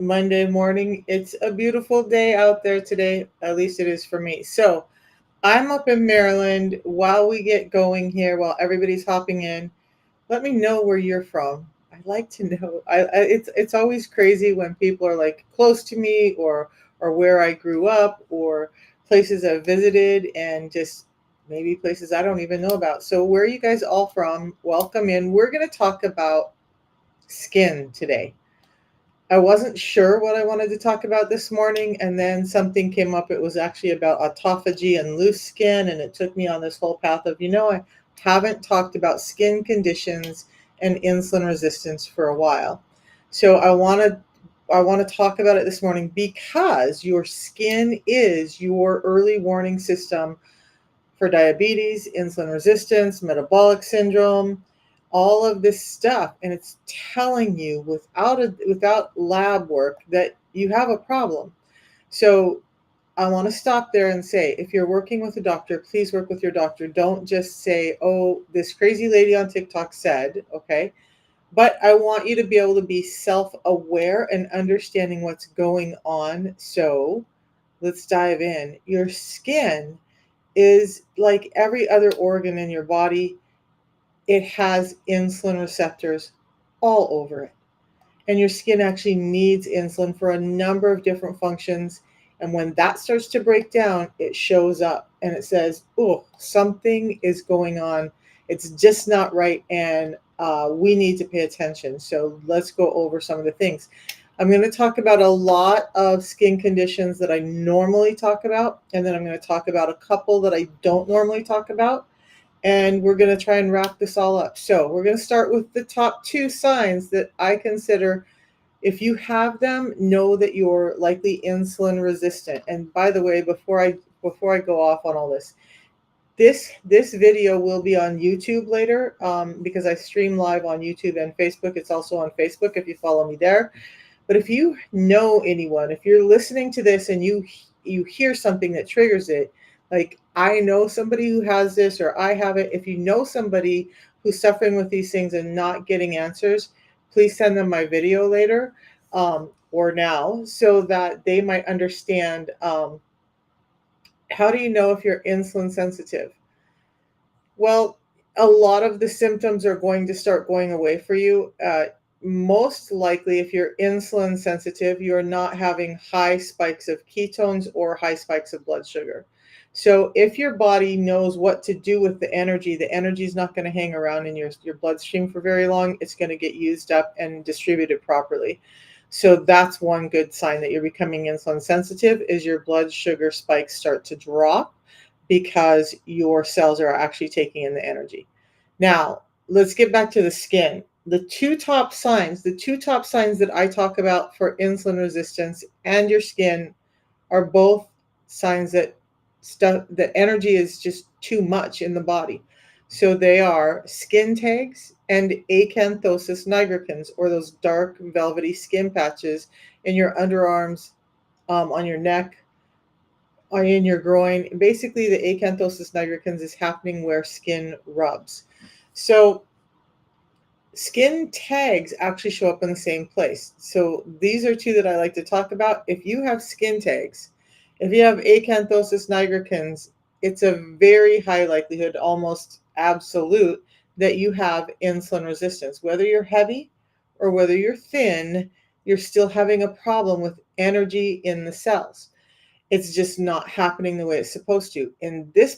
Monday morning. It's a beautiful day out there today. At least it is for me. So I'm up in Maryland. While we get going here, while everybody's hopping in, let me know where you're from. I'd like to know. It's always crazy when people are like close to me or where I grew up or places I've visited and just maybe places I don't even know about. So where are you guys all from? Welcome in. We're going to talk about skin today. I wasn't sure what I wanted to talk about this morning, and then something came up. It was actually about autophagy and loose skin, and it took me on this whole path of, I haven't talked about skin conditions and insulin resistance for a while. So I want to talk about it this morning because your skin is your early warning system for diabetes, insulin resistance, metabolic syndrome, all of this stuff, and it's telling you without lab work that you have a problem. So I want to stop there and say, if you're working with a doctor, please work with your doctor. Don't just say, "Oh, this crazy lady on TikTok said," okay? But I want you to be able to be self-aware and understanding what's going on. So let's dive in. Your skin is like every other organ in your body, it has insulin receptors all over it. And your skin actually needs insulin for a number of different functions. And when that starts to break down, it shows up and it says, "Oh, something is going on. It's just not right. And we need to pay attention." So let's go over some of the things. I'm going to talk about a lot of skin conditions that I normally talk about. And then I'm going to talk about a couple that I don't normally talk about, and we're going to try and wrap this all up. So, we're going to start with the top two signs that I consider. If you have them, know that you're likely insulin resistant. And by the way, before I go off on all this, this video will be on YouTube later, because I stream live on YouTube and Facebook. It's also on Facebook if you follow me there. But if you know anyone, if you're listening to this and you hear something that triggers it, like I know somebody who has this or I have it, if you know somebody who's suffering with these things and not getting answers, please send them my video later, or now, so that they might understand. How do you know if you're insulin sensitive? Well, a lot of the symptoms are going to start going away for you. Most likely, if you're insulin sensitive, you're not having high spikes of ketones or high spikes of blood sugar. So, if your body knows what to do with the energy is not going to hang around in your bloodstream for very long. It's going to get used up and distributed properly. So, that's one good sign that you're becoming insulin sensitive is your blood sugar spikes start to drop because your cells are actually taking in the energy. Now, let's get back to the skin. The two top signs that I talk about for insulin resistance and your skin are both signs that that energy is just too much in the body. So they are skin tags and acanthosis nigricans, or those dark velvety skin patches in your underarms, on your neck, in your groin. Basically, the acanthosis nigricans is happening where skin rubs. So skin tags actually show up in the same place. So these are two that I like to talk about. If you have skin tags, if you have acanthosis nigricans, it's a very high likelihood, almost absolute, that you have insulin resistance. Whether you're heavy or whether you're thin, you're still having a problem with energy in the cells. It's just not happening the way it's supposed to. In these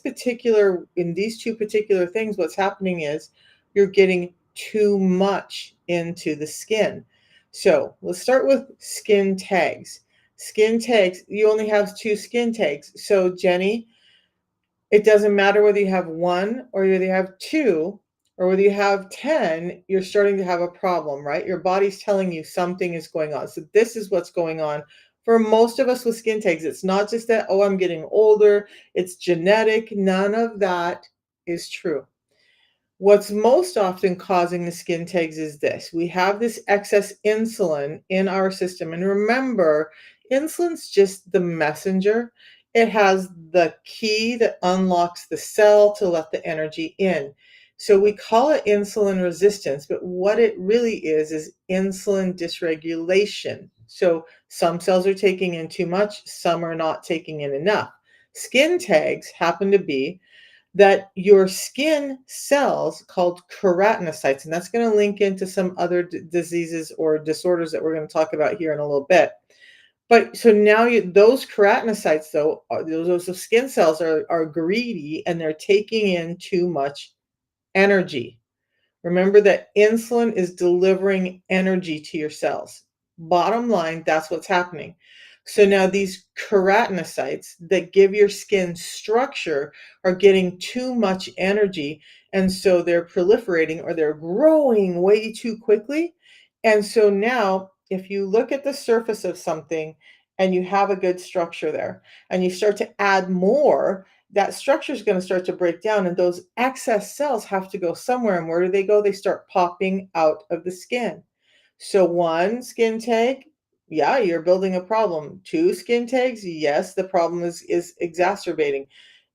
two particular things, what's happening is you're getting too much into the skin. So let's start with skin tags. Skin tags, you only have two skin tags. So, Jenny, it doesn't matter whether you have one or whether you have two or whether you have 10, you're starting to have a problem, right? Your body's telling you something is going on. So this is what's going on for most of us with skin tags. It's not just that, "Oh, I'm getting older, it's genetic." None of that is true. What's most often causing the skin tags is this: we have this excess insulin in our system. And remember, insulin's just the messenger. It has the key that unlocks the cell to let the energy in. So we call it insulin resistance, but what it really is insulin dysregulation. So some cells are taking in too much, some are not taking in enough. Skin tags happen to be that your skin cells called keratinocytes, and that's going to link into some other diseases or disorders that we're going to talk about here in a little bit. But so now those keratinocytes, though, those skin cells are greedy and they're taking in too much energy. Remember that insulin is delivering energy to your cells. Bottom line, that's what's happening. So now these keratinocytes that give your skin structure are getting too much energy. And so they're proliferating or they're growing way too quickly. And so now, if you look at the surface of something and you have a good structure there, and you start to add more, that structure is going to start to break down, and those excess cells have to go somewhere. And where do they go? They start popping out of the skin. So one skin tag, yeah, you're building a problem. Two skin tags, yes, the problem is exacerbating.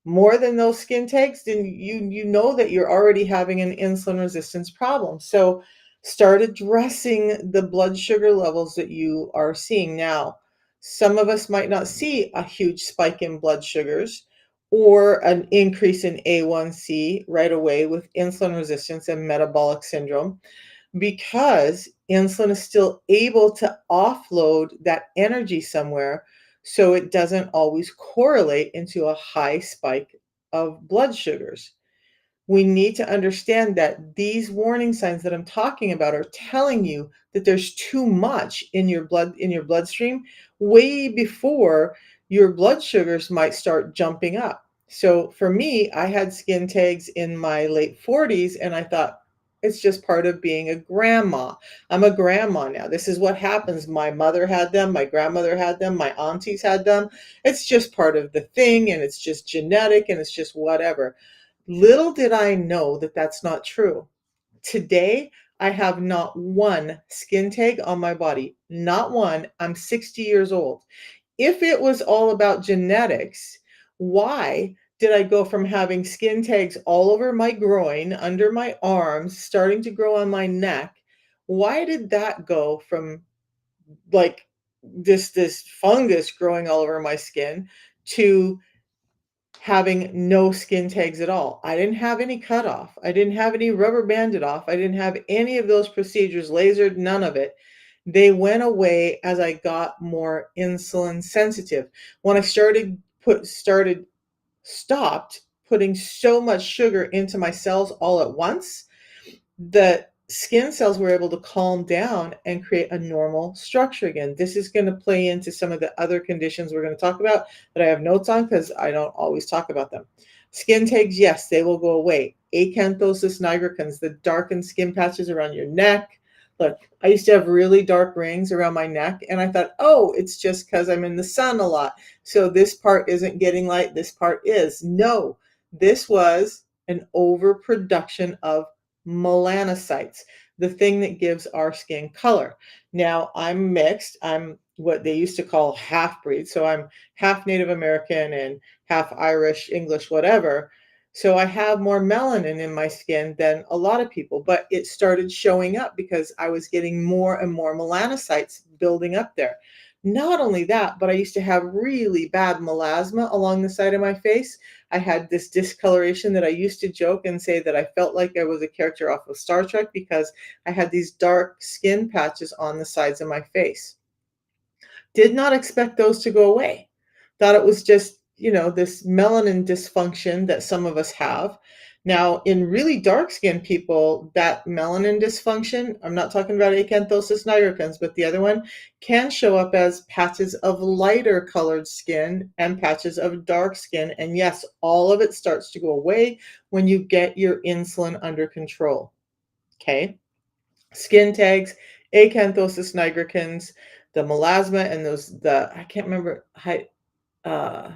More than those skin tags, then you know that you're already having an insulin resistance problem. So start addressing the blood sugar levels that you are seeing now. Some of us might not see a huge spike in blood sugars or an increase in A1C right away with insulin resistance and metabolic syndrome, because insulin is still able to offload that energy somewhere, so it doesn't always correlate into a high spike of blood sugars. We need to understand that these warning signs that I'm talking about are telling you that there's too much in your bloodstream way before your blood sugars might start jumping up. So for me, I had skin tags in my late 40s and I thought it's just part of being a grandma. I'm a grandma now. This is what happens. My mother had them, my grandmother had them, my aunties had them. It's just part of the thing and it's just genetic and it's just whatever. Little did I know that that's not true. Today, I have not one skin tag on my body. Not one. I'm 60 years old. If it was all about genetics, why did I go from having skin tags all over my groin, under my arms, starting to grow on my neck? Why did that go from like this fungus growing all over my skin to having no skin tags at all? I didn't have any cut off. I didn't have any rubber banded off. I didn't have any of those procedures, lasered, none of it. They went away as I got more insulin sensitive. When I stopped putting so much sugar into my cells all at once, the skin cells were able to calm down and create a normal structure again. This is going to play into some of the other conditions we're going to talk about that I have notes on because I don't always talk about them. Skin tags, yes, they will go away. Acanthosis nigricans, the darkened skin patches around your neck. Look, I used to have really dark rings around my neck, and I thought, oh, it's just because I'm in the sun a lot. So this part isn't getting light, this part is. No, this was an overproduction of melanocytes, the thing that gives our skin color. Now, I'm mixed. I'm what they used to call half breed. So I'm half Native American and half Irish, English, whatever. So I have more melanin in my skin than a lot of people, but it started showing up because I was getting more and more melanocytes building up there. Not only that, but I used to have really bad melasma along the side of my face. I had this discoloration that I used to joke and say that I felt like I was a character off of Star Trek because I had these dark skin patches on the sides of my face. Did not expect those to go away. Thought it was just, this melanin dysfunction that some of us have. Now, in really dark skinned people, that melanin dysfunction, I'm not talking about acanthosis nigricans, but the other one can show up as patches of lighter colored skin and patches of dark skin. And yes, all of it starts to go away when you get your insulin under control. Okay. Skin tags, acanthosis nigricans, the melasma, and I can't remember, uh,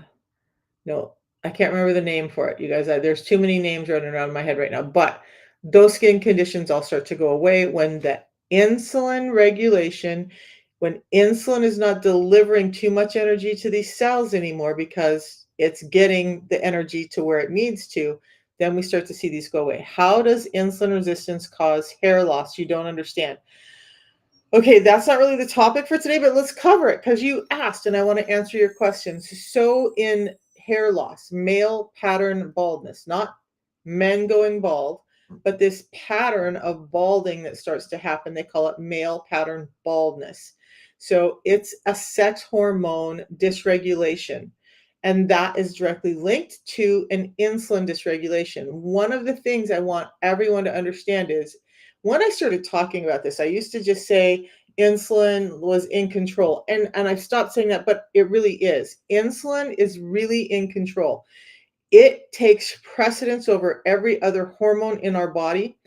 no, I can't remember the name for it, you guys. There's too many names running around my head right now, but those skin conditions all start to go away when the insulin regulation, when insulin is not delivering too much energy to these cells anymore because it's getting the energy to where it needs to, then we start to see these go away. How does insulin resistance cause hair loss? You don't understand. Okay, that's not really the topic for today, but let's cover it because you asked and I want to answer your questions. So, in hair loss, male pattern baldness, not men going bald, but this pattern of balding that starts to happen, they call it male pattern baldness. So, it's a sex hormone dysregulation, and that is directly linked to an insulin dysregulation. One of the things I want everyone to understand is when I started talking about this, I used to just say insulin was in control. And I've stopped saying that, but it really is. Insulin is really in control. It takes precedence over every other hormone in our body.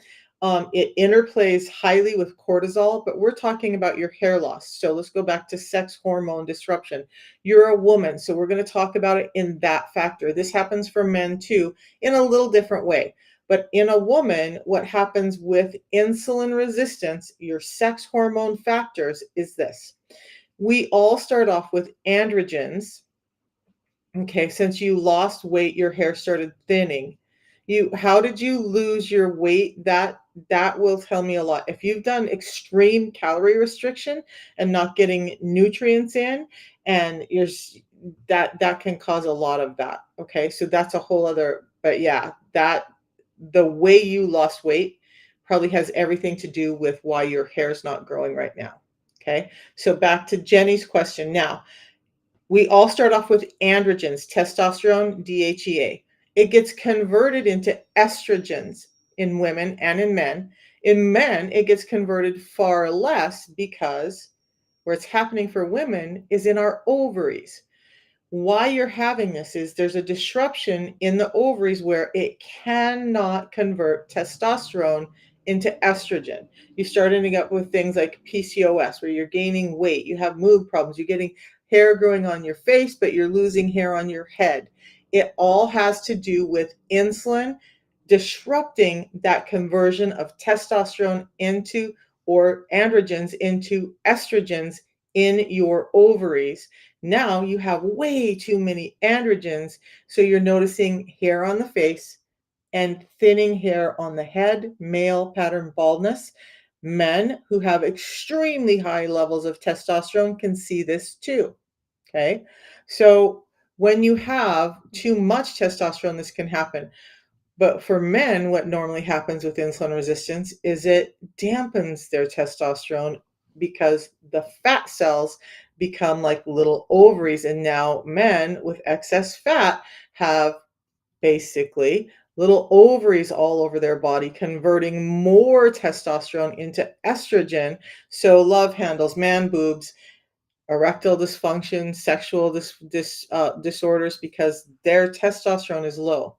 It interplays highly with cortisol, but we're talking about your hair loss. So let's go back to sex hormone disruption. You're a woman, so we're going to talk about it in that factor. This happens for men too, in a little different way. But in a woman, what happens with insulin resistance, your sex hormone factors, is this. We all start off with androgens. Okay, since you lost weight, your hair started thinning. How did you lose your weight? That will tell me a lot. If you've done extreme calorie restriction and not getting nutrients in, and that can cause a lot of that. Okay, so that's a whole other. But yeah, that the way you lost weight probably has everything to do with why your hair's not growing right now. Okay, so back to Jenny's question now. We all start off with androgens, testosterone, DHEA. It gets converted into estrogens in women and in men. In men, it gets converted far less because where it's happening for women is in our ovaries. Why you're having this is there's a disruption in the ovaries where it cannot convert testosterone into estrogen. You start ending up with things like PCOS, where you're gaining weight, you have mood problems, you're getting hair growing on your face, but you're losing hair on your head. It all has to do with insulin disrupting that conversion of testosterone into or androgens into estrogens in your ovaries. Now you have way too many androgens, so you're noticing hair on the face and thinning hair on the head, male pattern baldness. Men who have extremely high levels of testosterone can see this too. Okay. So when you have too much testosterone, this can happen. But for men, what normally happens with insulin resistance is it dampens their testosterone because the fat cells become like little ovaries. And now men with excess fat have basically little ovaries all over their body, converting more testosterone into estrogen. So love handles, man boobs, erectile dysfunction, sexual disorders because their testosterone is low.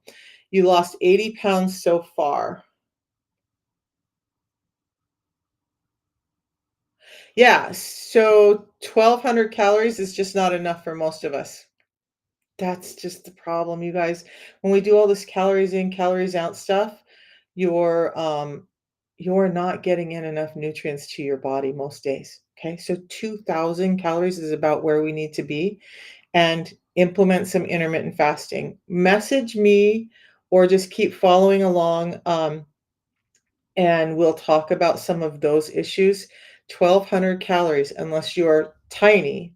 You lost 80 pounds so far. Yeah, so 1,200 calories is just not enough for most of us. That's just the problem, you guys. When we do all this calories in, calories out stuff, you're you're not getting in enough nutrients to your body most days. Okay, so 2,000 calories is about where we need to be, and implement some intermittent fasting. Message me or just keep following along. And we'll talk about some of those issues. 1,200 calories, unless you're tiny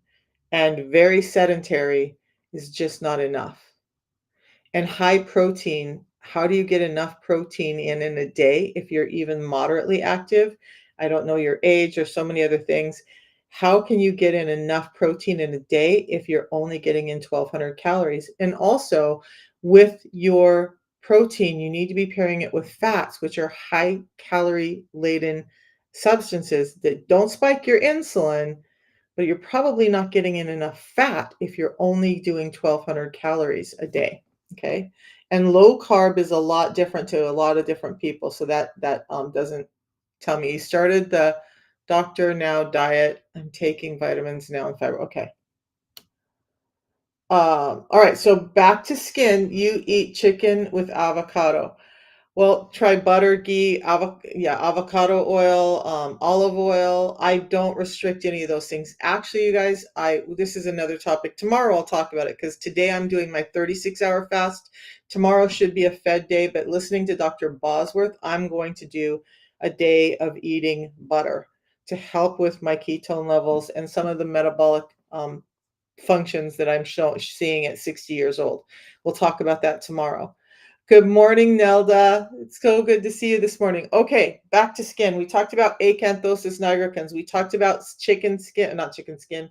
and very sedentary, is just not enough. And high protein, how do you get enough protein in a day if you're even moderately active? I don't know your age or so many other things. How can you get in enough protein in a day if you're only getting in 1,200 calories? And also, with your protein, you need to be pairing it with fats, which are high calorie laden substances that don't spike your insulin, but you're probably not getting in enough fat if you're only doing 1,200 calories a day. Okay. And low carb is a lot different to a lot of different people. So that doesn't tell me. You started the doctor now diet. I'm taking vitamins now and fiber. Okay. All right. So back to skin. You eat chicken with avocado. Well, try butter, ghee, avocado oil, olive oil. I don't restrict any of those things. Actually, you guys, I this is another topic. Tomorrow I'll talk about it because today I'm doing my 36-hour fast. Tomorrow should be a fed day, but listening to Dr. Bosworth, I'm going to do a day of eating butter to help with my ketone levels and some of the metabolic functions that seeing at 60 years old. We'll talk about that tomorrow. Good morning, Nelda. It's so good to see you this morning. Okay, back to skin. We talked about acanthosis nigricans. We talked about chicken skin, not chicken skin,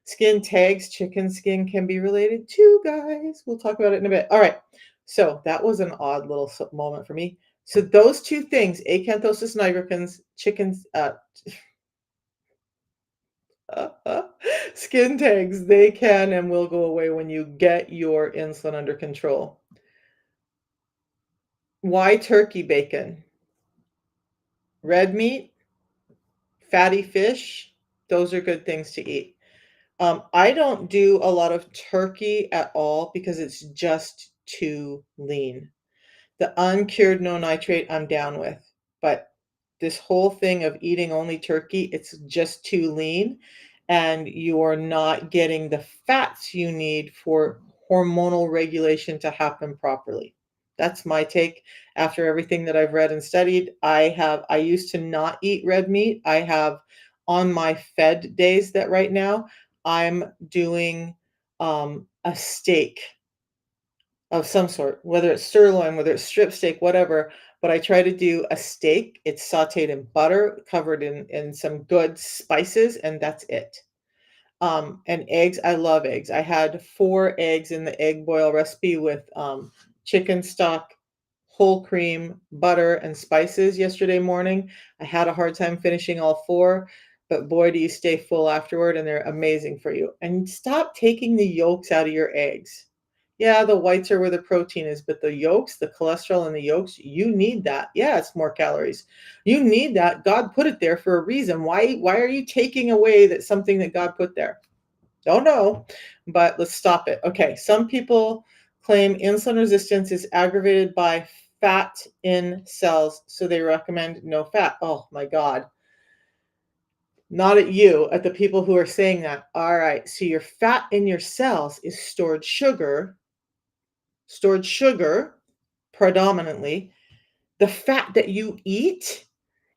skin tags. Chicken skin can be related too, guys. We'll talk about it in a bit. All right. So that was an odd little moment for me. So those two things, acanthosis nigricans, skin tags, they can and will go away when you get your insulin under control. Why turkey bacon? Red meat, fatty fish, those are good things to eat. I don't do a lot of turkey at all because it's just too lean. The uncured no nitrate I'm down with, but this whole thing of eating only turkey, it's just too lean and you're not getting the fats you need for hormonal regulation to happen properly. That's my take after everything that I've read and studied. I used to not eat red meat. I have on my fed days that right now I'm doing a steak of some sort, whether it's sirloin, whether it's strip steak, whatever. But I try to do a steak. It's sauteed in butter, covered in some good spices, and that's it. And eggs, I love eggs. I had 4 eggs in the egg boil recipe with chicken stock, whole cream, butter, and spices yesterday morning. I had a hard time finishing all 4, but boy, do you stay full afterward, and they're amazing for you. And stop taking the yolks out of your eggs. Yeah, the whites are where the protein is, but the yolks, the cholesterol in the yolks, you need that. Yeah, it's more calories. You need that. God put it there for a reason. Why are you taking away that something that God put there? Don't know, but let's stop it. Okay, some people claim insulin resistance is aggravated by fat in cells, so they recommend no fat. Oh my God. Not at you, at the people who are saying that. All right, so your fat in your cells is stored sugar predominantly. The fat that you eat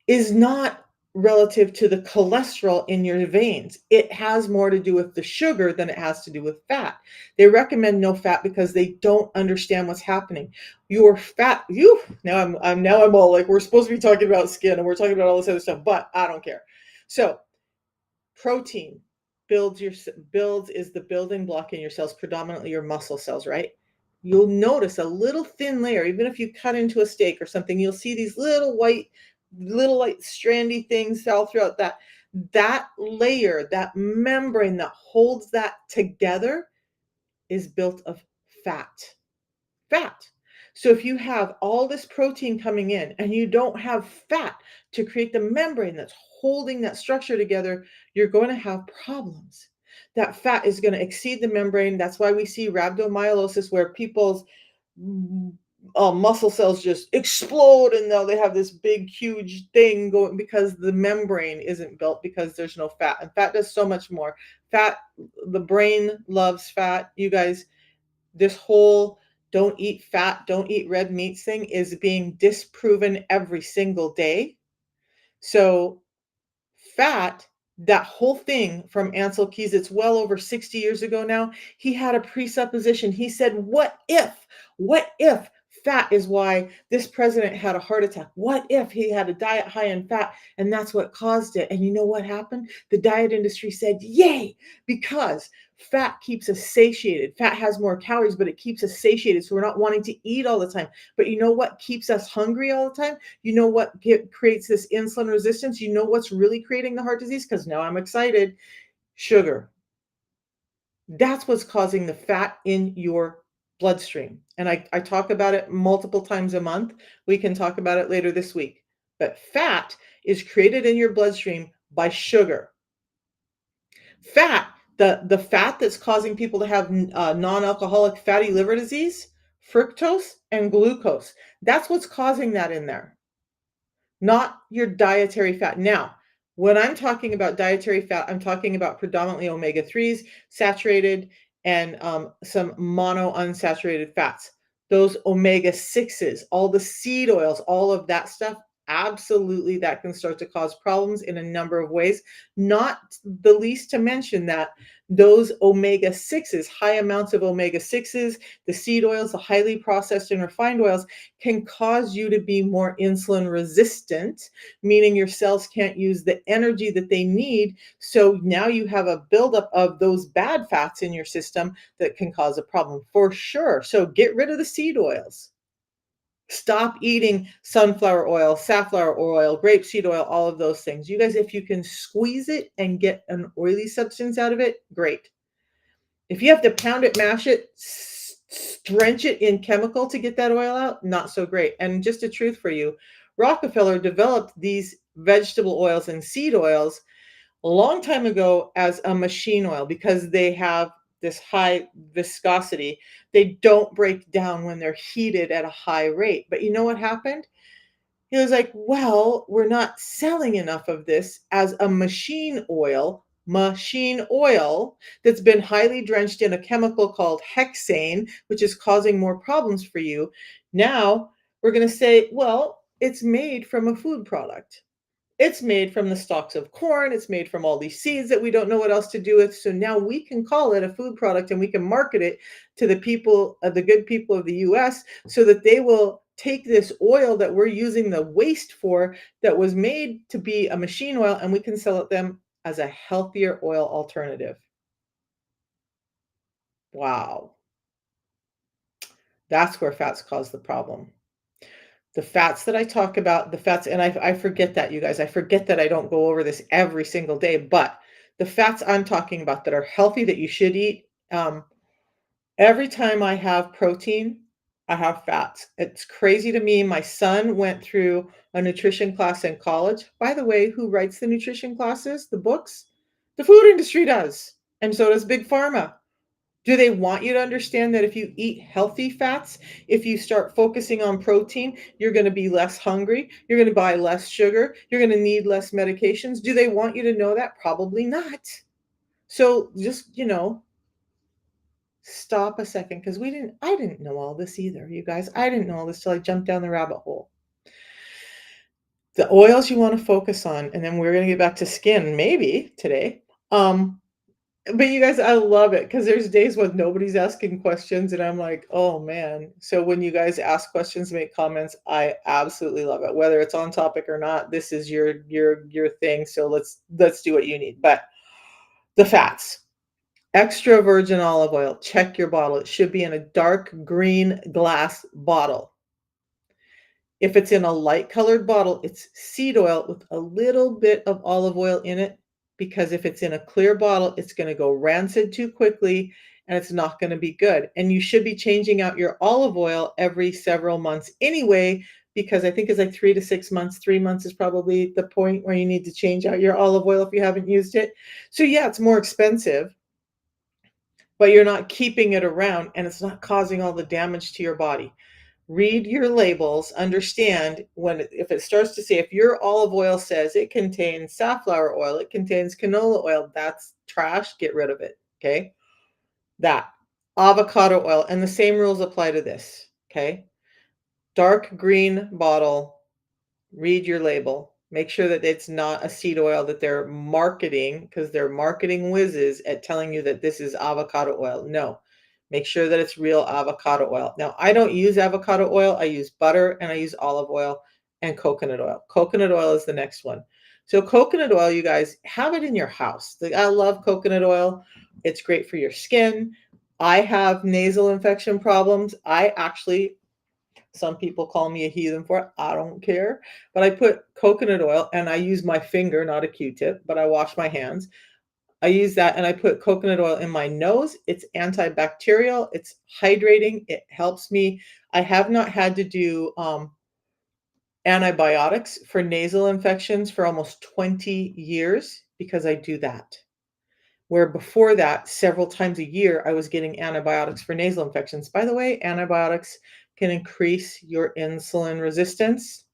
is not relative to the cholesterol in your veins. It has more to do with the sugar than it has to do with fat. They recommend no fat because they don't understand what's happening. Your fat, you now I'm all like, we're supposed to be talking about skin and we're talking about all this other stuff, but I don't care. So protein builds is the building block in your cells, predominantly your muscle cells, right? You'll notice a little thin layer, even if you cut into a steak or something, you'll see these little like strandy things all throughout that layer, that membrane that holds that together is built of fat. So if you have all this protein coming in and you don't have fat to create the membrane that's holding that structure together, you're going to have problems. That fat is going to exceed the membrane. That's why we see rhabdomyolysis, where people's muscle cells just explode and now they have this big, huge thing going because the membrane isn't built because there's no fat. And fat does so much more. Fat, the brain loves fat. You guys, this whole don't eat fat, don't eat red meats thing is being disproven every single day. So fat, that whole thing from Ansel Keys, it's well over 60 years ago now. He had a presupposition. He said, what if fat is why this president had a heart attack? What if he had a diet high in fat and that's what caused it? And you know what happened? The diet industry said, yay, because fat keeps us satiated. Fat has more calories, but it keeps us satiated. So we're not wanting to eat all the time. But you know what keeps us hungry all the time? You know what creates this insulin resistance? You know what's really creating the heart disease? Because now I'm excited. Sugar. That's what's causing the fat in your bloodstream. And I talk about it multiple times a month. We can talk about it later this week. But fat is created in your bloodstream by sugar. Fat, the fat that's causing people to have non-alcoholic fatty liver disease, fructose and glucose. That's what's causing that in there, not your dietary fat. Now, when I'm talking about dietary fat, I'm talking about predominantly omega-3s, saturated, and some monounsaturated fats. Those omega-6s, all the seed oils, all of that stuff, absolutely that can start to cause problems in a number of ways, not the least to mention that those omega 6s, high amounts of omega 6s, the seed oils, the highly processed and refined oils, can cause you to be more insulin resistant, meaning your cells can't use the energy that they need. So now you have a buildup of those bad fats in your system that can cause a problem for sure. So get rid of the seed oils. Stop eating sunflower oil, safflower oil, grapeseed oil, all of those things. You guys, if you can squeeze it and get an oily substance out of it, great. If you have to pound it, mash it, drench it in chemical to get that oil out, not so great. And just a truth for you, Rockefeller developed these vegetable oils and seed oils a long time ago as a machine oil because they have this high viscosity. They don't break down when they're heated at a high rate. But you know what happened? He was like, well, we're not selling enough of this as a machine oil that's been highly drenched in a chemical called hexane, which is causing more problems for you. Now we're going to say, well, it's made from a food product. It's made from the stalks of corn. It's made from all these seeds that we don't know what else to do with. So now we can call it a food product and we can market it to the people, the good people of the US, so that they will take this oil that we're using the waste for that was made to be a machine oil and we can sell it them as a healthier oil alternative. Wow. That's where fats cause the problem. The fats that I talk about, the fats, and I forget that, you guys. I forget that I don't go over this every single day, but the fats I'm talking about that are healthy that you should eat, every time I have protein, I have fats. It's crazy to me. My son went through a nutrition class in college. By the way, who writes the nutrition classes, the books? The food industry does, and so does Big Pharma. Do they want you to understand that if you eat healthy fats, if you start focusing on protein, you're going to be less hungry, you're going to buy less sugar, you're going to need less medications? Do they want you to know that? Probably not. So just, stop a second because I didn't know all this either, you guys. I didn't know all this till I jumped down the rabbit hole. The oils you want to focus on, and then we're going to get back to skin maybe today. But you guys, I love it because there's days when nobody's asking questions, and I'm like, oh man. So when you guys ask questions, make comments, I absolutely love it. Whether it's on topic or not, this is your thing. So let's do what you need. But the fats, extra virgin olive oil. Check your bottle. It should be in a dark green glass bottle. If it's in a light colored bottle, it's seed oil with a little bit of olive oil in it, because if it's in a clear bottle, it's going to go rancid too quickly and it's not going to be good. And you should be changing out your olive oil every several months anyway, because I think it's like 3 to 6 months. 3 months is probably the point where you need to change out your olive oil if you haven't used it. So yeah, it's more expensive, but you're not keeping it around and it's not causing all the damage to your body. Read your labels, understand if it starts to say, if your olive oil says it contains safflower oil, it contains canola oil, that's trash, get rid of it, okay? That. Avocado oil, and the same rules apply to this, okay? Dark green bottle, read your label. Make sure that it's not a seed oil that they're marketing, because they're marketing whizzes at telling you that this is avocado oil. No, make sure that it's real avocado oil. Now, I don't use avocado oil. I use butter and I use olive oil and coconut oil. Coconut oil is the next one. So coconut oil, you guys, have it in your house. Like, I love coconut oil. It's great for your skin. I have nasal infection problems. I actually, some people call me a heathen for it. I don't care. But I put coconut oil and I use my finger, not a Q-tip, but I wash my hands. I use that and I put coconut oil in my nose. It's antibacterial. It's hydrating. It helps me. I have not had to do antibiotics for nasal infections for almost 20 years because I do that. Where before that, several times a year, I was getting antibiotics for nasal infections. By the way, antibiotics can increase your insulin resistance.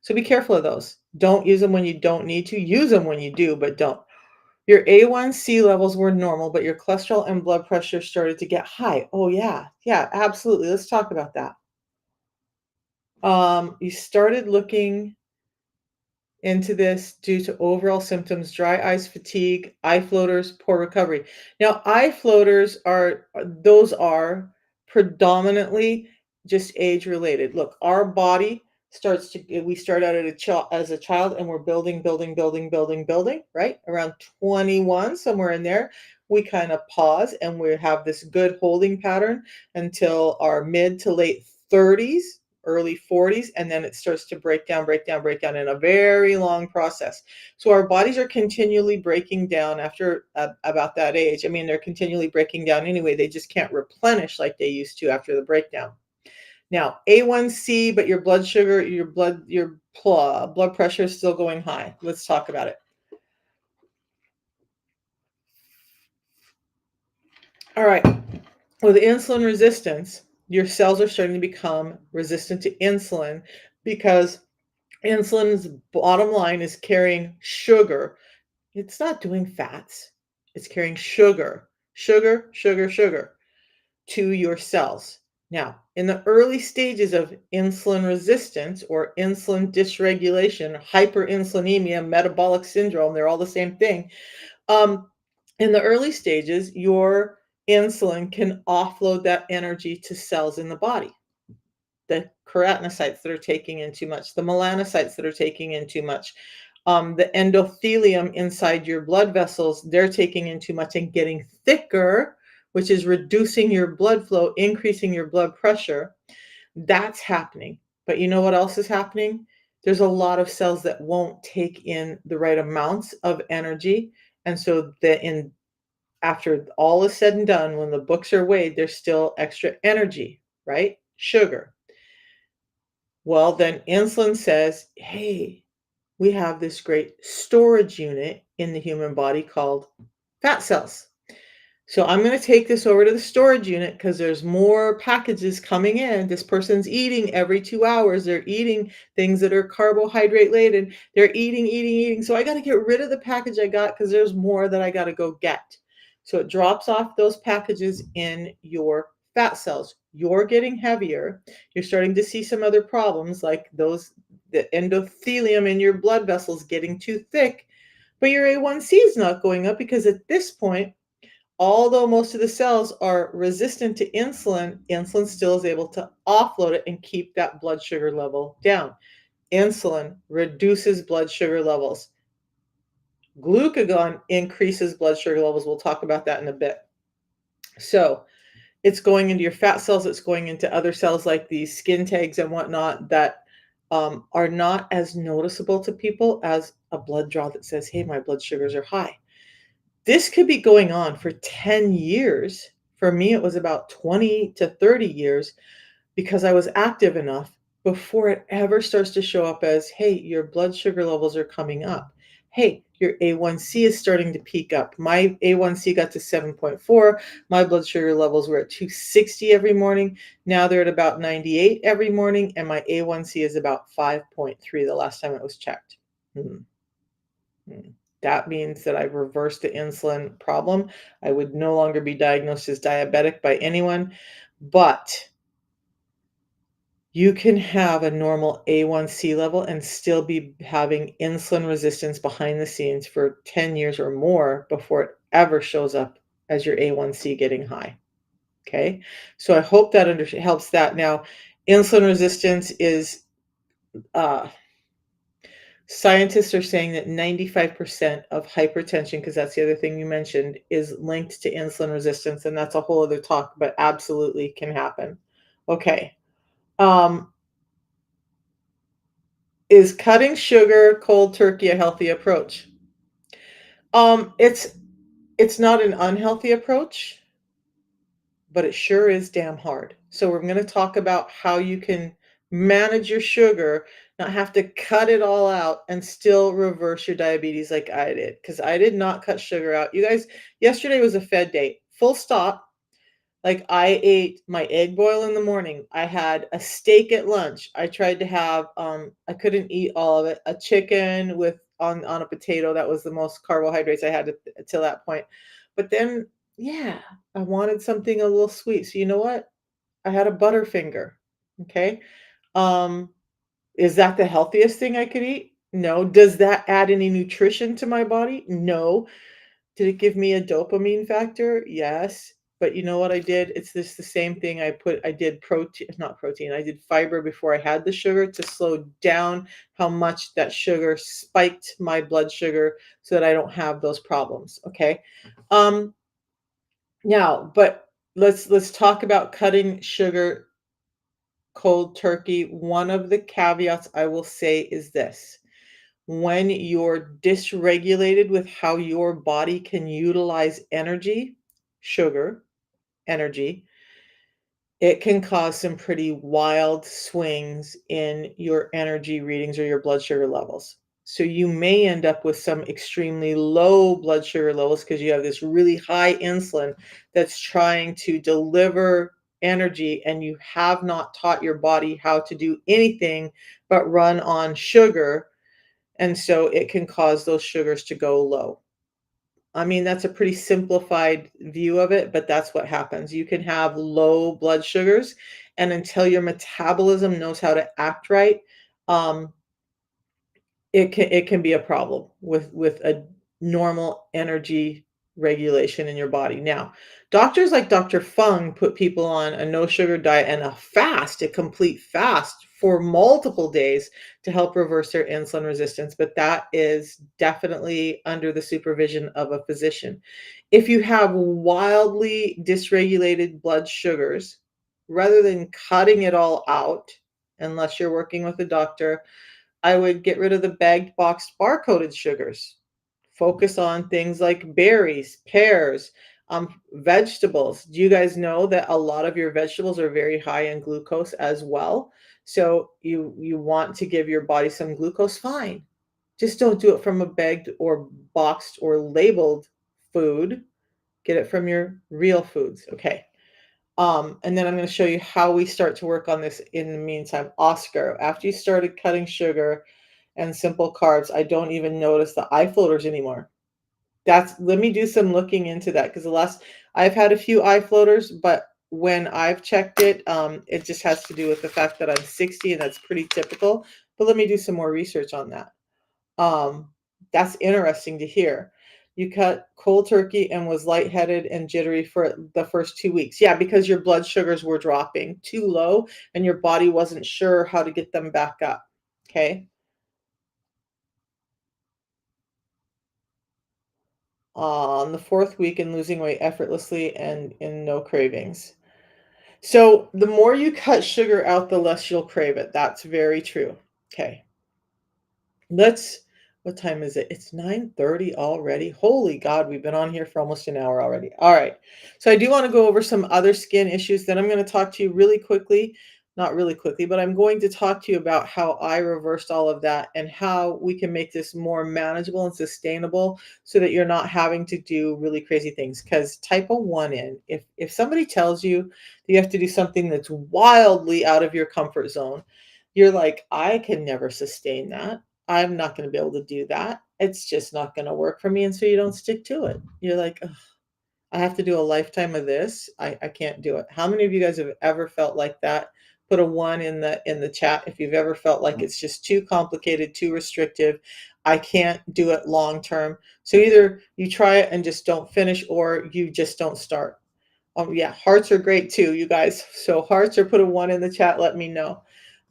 So be careful of those. Don't use them when you don't need to. Use them when you do, but don't. Your A1C levels were normal, but your cholesterol and blood pressure started to get high. Oh, yeah. Yeah, absolutely. Let's talk about that. You started looking into this due to overall symptoms, dry eyes, fatigue, eye floaters, poor recovery. Now, eye floaters those are predominantly just age related. Look, our body we start out as a child and we're building, building, building, building, building, right? Around 21, somewhere in there, we kind of pause and we have this good holding pattern until our mid to late 30s, early 40s, and then it starts to break down, break down, break down in a very long process. So our bodies are continually breaking down after about that age. I mean, they're continually breaking down anyway. They just can't replenish like they used to after the breakdown. Now, A1C, but your blood sugar, blood pressure is still going high. Let's talk about it. All right. With insulin resistance, your cells are starting to become resistant to insulin because insulin's bottom line is carrying sugar. It's not doing fats. It's carrying sugar, sugar, sugar, sugar to your cells. Now, in the early stages of insulin resistance or insulin dysregulation, hyperinsulinemia, metabolic syndrome, they're all the same thing. Um, in the early stages, your insulin can offload that energy to cells in the body, the keratinocytes that are taking in too much, the melanocytes that are taking in too much, the endothelium inside your blood vessels, they're taking in too much and getting thicker, which is reducing your blood flow, increasing your blood pressure. That's happening. But you know what else is happening? There's a lot of cells that won't take in the right amounts of energy. And so after all is said and done, when the books are weighed, there's still extra energy, right? Sugar. Well, then insulin says, hey, we have this great storage unit in the human body called fat cells. So I'm going to take this over to the storage unit because there's more packages coming in. This person's eating every 2 hours. They're eating things that are carbohydrate laden. They're eating, eating, eating. So I got to get rid of the package I got because there's more that I got to go get. So it drops off those packages in your fat cells. You're getting heavier. You're starting to see some other problems like the endothelium in your blood vessels getting too thick, but your A1C is not going up because at this point, although most of the cells are resistant to insulin, insulin still is able to offload it and keep that blood sugar level down. Insulin reduces blood sugar levels. Glucagon increases blood sugar levels. We'll talk about that in a bit. So it's going into your fat cells. It's going into other cells like these skin tags and whatnot that are not as noticeable to people as a blood draw that says, hey, my blood sugars are high. This could be going on for 10 years. For me, it was about 20 to 30 years because I was active enough before it ever starts to show up as, hey, your blood sugar levels are coming up. Hey, your A1C is starting to peak up. My A1C got to 7.4. My blood sugar levels were at 260 every morning. Now they're at about 98 every morning, and my A1C is about 5.3 the last time it was checked. Hmm. Hmm. That means that I've reversed the insulin problem. I would no longer be diagnosed as diabetic by anyone, but you can have a normal A1C level and still be having insulin resistance behind the scenes for 10 years or more before it ever shows up as your A1C getting high. Okay. So I hope that helps that. Now, insulin resistance is, uh, scientists are saying that 95% of hypertension, because that's the other thing you mentioned, is linked to insulin resistance. And that's a whole other talk, but absolutely can happen. Okay. Um, is cutting sugar cold turkey a healthy approach? It's not an unhealthy approach, but it sure is damn hard. So we're going to talk about how you can manage your sugar, not have to cut it all out and still reverse your diabetes like I did. Because I did not cut sugar out. You guys, yesterday was a fed day. Full stop. Like I ate my egg boil in the morning. I had a steak at lunch. I tried to have I couldn't eat all of it. A chicken with on a potato. That was the most carbohydrates I had till that point. But then yeah, I wanted something a little sweet. So you know what? I had a Butterfinger. Okay. Is that the healthiest thing I could eat? No. Does that add any nutrition to my body? No. Did it give me a dopamine factor? Yes. But you know what I did? It's just the same thing I did protein, not protein, I did fiber before I had the sugar to slow down how much that sugar spiked my blood sugar so that I don't have those problems, okay? Um, Now, but let's talk about cutting sugar cold turkey. One of the caveats I will say is this: when you're dysregulated with how your body can utilize energy, sugar, energy, it can cause some pretty wild swings in your energy readings or your blood sugar levels. So you may end up with some extremely low blood sugar levels because you have this really high insulin that's trying to deliver energy, and you have not taught your body how to do anything but run on sugar, and so it can cause those sugars to go low. I mean, that's a pretty simplified view of it, but that's what happens. You can have low blood sugars, and until your metabolism knows how to act right, um, it can be a problem with a normal energy regulation in your body. Now, doctors like Dr. Fung put people on a no sugar diet and a fast, a complete fast for multiple days to help reverse their insulin resistance, but that is definitely under the supervision of a physician. If you have wildly dysregulated blood sugars, rather than cutting it all out, unless you're working with a doctor, I would get rid of the bagged, boxed, barcoded sugars. Focus on things like berries, pears, vegetables. Do you guys know that a lot of your vegetables are very high in glucose as well? So you want to give your body some glucose, fine. Just don't do it from a bagged or boxed or labeled food. Get it from your real foods. Okay. And then I'm going to show you how we start to work on this in the meantime. Oscar, after you started cutting sugar and simple carbs, I don't even notice the eye floaters anymore. Let me do some looking into that, because the last I've had a few eye floaters, but when I've checked it, it just has to do with the fact that I'm 60, and that's pretty typical. But let me do some more research on that. Um, that's interesting to hear. You cut cold turkey and was lightheaded and jittery for the first 2 weeks. Yeah, because your blood sugars were dropping too low and your body wasn't sure how to get them back up. Okay. On the fourth week and losing weight effortlessly and in no cravings. So the more you cut sugar out, the less you'll crave it. That's very true. Okay. Let's What time is it? It's 9:30 already. Holy God, we've been on here for almost an hour already. All right. So I do want to go over some other skin issues. Then I'm going to talk to you really quickly, not really quickly, but I'm going to talk to you about how I reversed all of that and how we can make this more manageable and sustainable so that you're not having to do really crazy things. Because type a 1 in, if somebody tells you that you have to do something that's wildly out of your comfort zone, you're like, I can never sustain that. I'm not gonna be able to do that. It's just not gonna work for me, and so you don't stick to it. You're like, "Ugh, I have to do a lifetime of this. I can't do it." How many of you guys have ever felt like that? Put a 1 in the chat if you've ever felt like it's just too complicated, too restrictive. I can't do it long term. So either you try it and just don't finish, or you just don't start. Yeah, hearts are great too, you guys. So hearts, or put a 1 in the chat, let me know.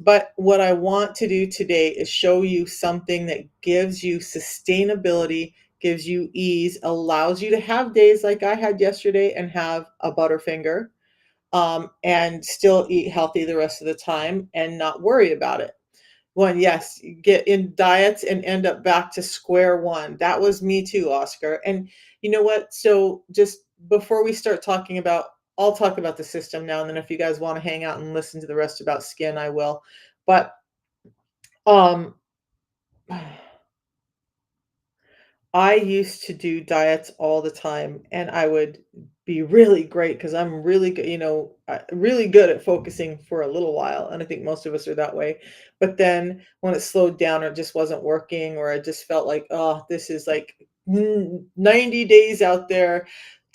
But what I want to do today is show you something that gives you sustainability, gives you ease, allows you to have days like I had yesterday and have a Butterfinger, and still eat healthy the rest of the time and not worry about it. One, yes, get in diets and end up back to square one. That was me too, Oscar. And you know what? So just before we start talking about, I'll talk about the system now, and then if you guys want to hang out and listen to the rest about skin, I will. But um I used to do diets all the time, and I would be really great because I'm really good, really good at focusing for a little while. And I think most of us are that way. But then when it slowed down or it just wasn't working, or I just felt like, oh, this is like 90 days out there,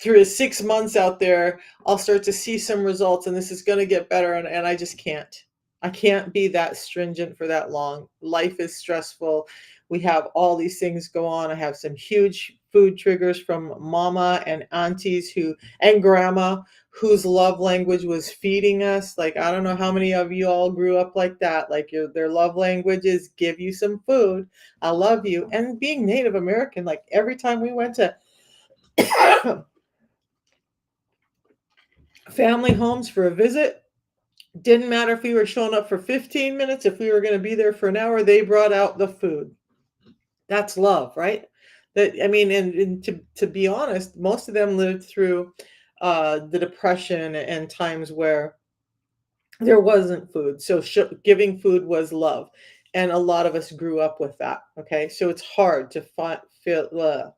through 6 months out there, I'll start to see some results and this is going to get better. And I just can't. I can't be that stringent for that long. Life is stressful. We have all these things go on. I have some huge food triggers from mama and aunties who and grandma whose love language was feeding us. Like I don't know how many of you all grew up like that. Like their love language is give you some food. I love you. And being Native American, like every time we went to family homes for a visit, didn't matter if we were showing up for 15 minutes, if we were going to be there for an hour, they brought out the food. That's love, right? That I mean, and to be honest, most of them lived through the depression and times where there wasn't food. So giving food was love, and a lot of us grew up with that. Okay, so it's hard to feel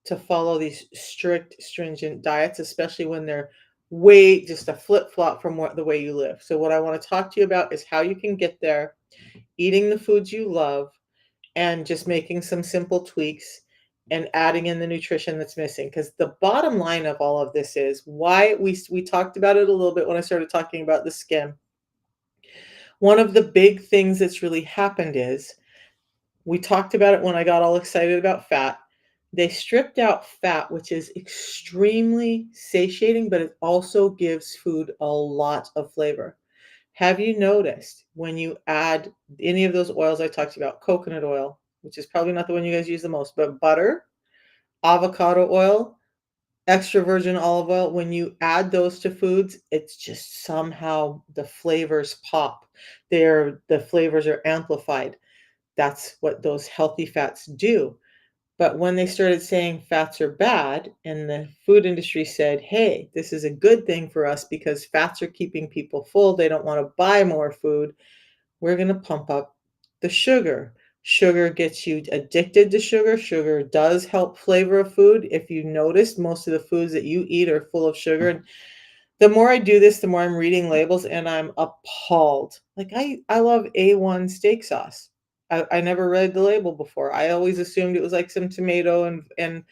to follow these strict, stringent diets, especially when they're way just a flip flop from the way you live. So, what I want to talk to you about is how you can get there, eating the foods you love, and just making some simple tweaks and adding in the nutrition that's missing. Because the bottom line of all of this is why we talked about it a little bit when I started talking about the skin. One of the big things that's really happened is we talked about it when I got all excited about fat. They stripped out fat, which is extremely satiating, but it also gives food a lot of flavor. Have you noticed when you add any of those oils I talked about, coconut oil, which is probably not the one you guys use the most, but butter, avocado oil, extra virgin olive oil, when you add those to foods, it's just somehow the flavors pop. The flavors are amplified. That's what those healthy fats do. But when they started saying fats are bad, and the food industry said, hey, this is a good thing for us because fats are keeping people full, they don't want to buy more food, we're going to pump up the sugar. Sugar gets you addicted to sugar. Sugar does help flavor a food. If you notice, most of the foods that you eat are full of sugar. And the more I do this, the more I'm reading labels and I'm appalled. Like I love A1 steak sauce. I never read the label before. I always assumed it was like some tomato and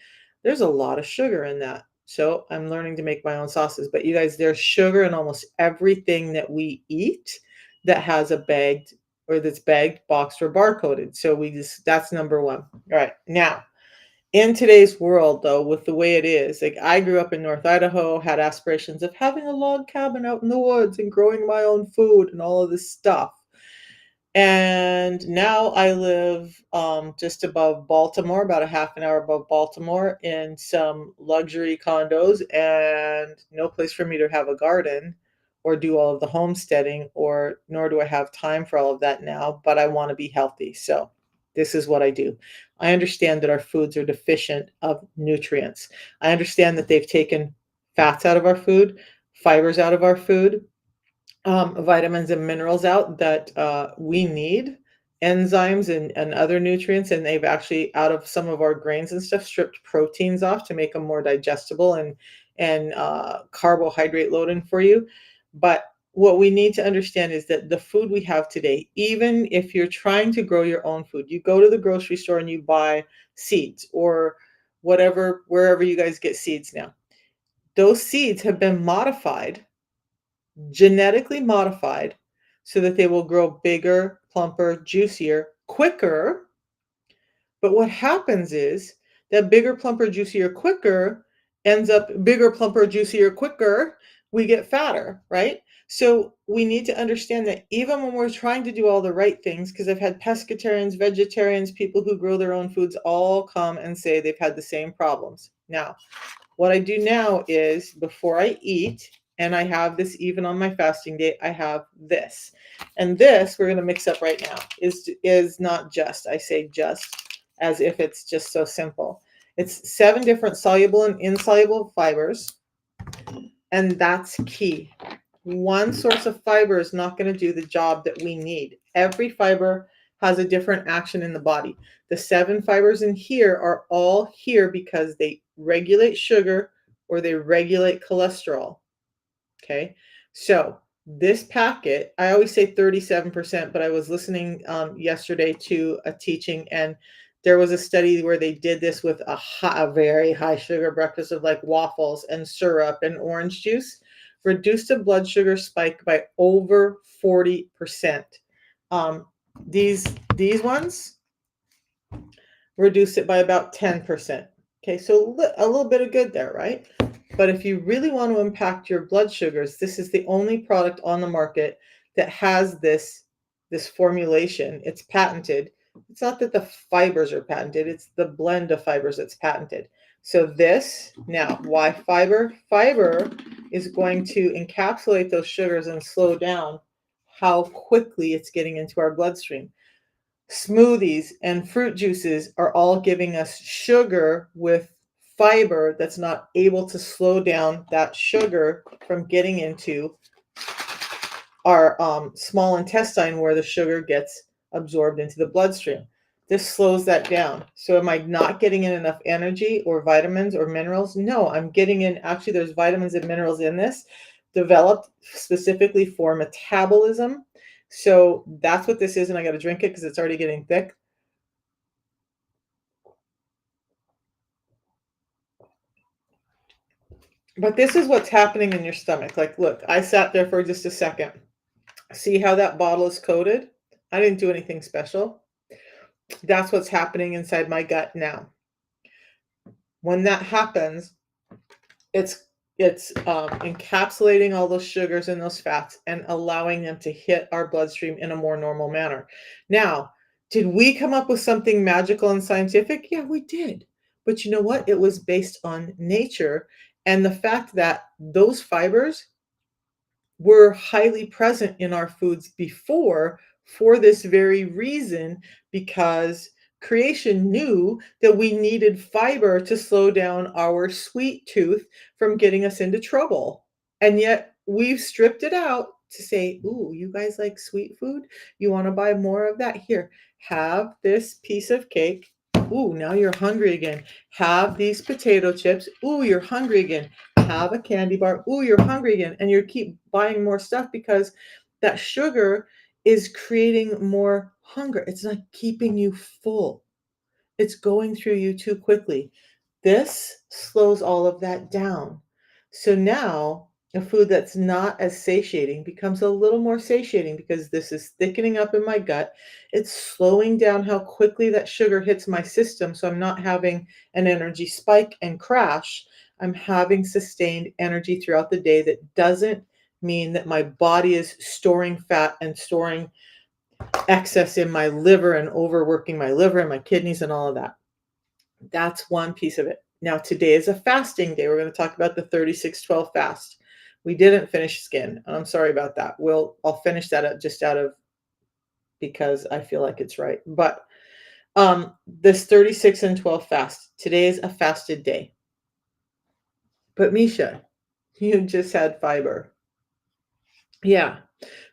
there's a lot of sugar in that. So I'm learning to make my own sauces. But you guys, there's sugar in almost everything that we eat that has a bagged or that's bagged, boxed, or barcoded. So that's number one. All right. Now in today's world, though, with the way it is, like I grew up in North Idaho, had aspirations of having a log cabin out in the woods and growing my own food and all of this stuff. And now I live just above Baltimore, about a half an hour above Baltimore, in some luxury condos, and no place for me to have a garden or do all of the homesteading, or nor do I have time for all of that now, but I want to be healthy. So this is what I do. I understand that our foods are deficient of nutrients. I understand that they've taken fats out of our food, fibers out of our food, vitamins and minerals out that we need, enzymes and other nutrients, and they've actually out of some of our grains and stuff stripped proteins off to make them more digestible and carbohydrate loading for you. But what we need to understand is that the food we have today, even if you're trying to grow your own food, you go to the grocery store and you buy seeds or whatever, wherever you guys get seeds now. Those seeds have been modified, genetically modified, so that they will grow bigger, plumper, juicier, quicker. But what happens is that bigger, plumper, juicier, quicker ends up bigger, plumper, juicier, quicker. We get fatter, right? So we need to understand that even when we're trying to do all the right things, because I've had pescatarians, vegetarians, people who grow their own foods all come and say they've had the same problems. Now, what I do now is before I eat, and I have this even on my fasting day, I have this. And this we're going to mix up right now is not just, I say just as if it's just so simple. It's 7 different soluble and insoluble fibers, and that's key. One source of fiber is not going to do the job that we need. Every fiber has a different action in the body. The 7 fibers in here are all here because they regulate sugar or they regulate cholesterol. Okay, so this packet, I always say 37%, but I was listening yesterday to a teaching, and there was a study where they did this with a very high sugar breakfast of like waffles and syrup and orange juice, reduced a blood sugar spike by over 40%. Um, these these ones reduce it by about 10%. Okay, so a little bit of good there, right? But if you really want to impact your blood sugars, this is the only product on the market that has this formulation. It's patented. It's not that the fibers are patented, it's the blend of fibers that's patented. So this, now, why fiber? Fiber is going to encapsulate those sugars and slow down how quickly it's getting into our bloodstream. Smoothies and fruit juices are all giving us sugar with fiber that's not able to slow down that sugar from getting into our small intestine where the sugar gets absorbed into the bloodstream. This slows that down. So am I not getting in enough energy or vitamins or minerals? No, I'm getting in. Actually, there's vitamins and minerals in this developed specifically for metabolism. So that's what this is, and I got to drink it because it's already getting thick. But this is what's happening in your stomach. Like, look, I sat there for just a second. See how that bottle is coated? I didn't do anything special. That's what's happening inside my gut now. When that happens, it's encapsulating all those sugars and those fats and allowing them to hit our bloodstream in a more normal manner. Now, did we come up with something magical and scientific? Yeah, we did. But you know what? It was based on nature and the fact that those fibers were highly present in our foods before for this very reason, because creation knew that we needed fiber to slow down our sweet tooth from getting us into trouble. And yet we've stripped it out to say, ooh, you guys like sweet food? You want to buy more of that? Here, have this piece of cake. Ooh, now you're hungry again. Have these potato chips. Ooh, you're hungry again. Have a candy bar. Ooh, you're hungry again. And you keep buying more stuff because that sugar is creating more hunger. It's not keeping you full. It's going through you too quickly. This slows all of that down. So now a food that's not as satiating becomes a little more satiating because this is thickening up in my gut. It's slowing down how quickly that sugar hits my system. So I'm not having an energy spike and crash. I'm having sustained energy throughout the day that doesn't mean that my body is storing fat and storing excess in my liver and overworking my liver and my kidneys and all of that. That's one piece of it. Now, today is a fasting day. We're going to talk about the 36-12 fast. We didn't finish skin, and I'm sorry about that. I'll finish that up just out of because I feel like it's right. But this 36 and 12 fast. Today is a fasted day. But Misha, you just had fiber. Yeah.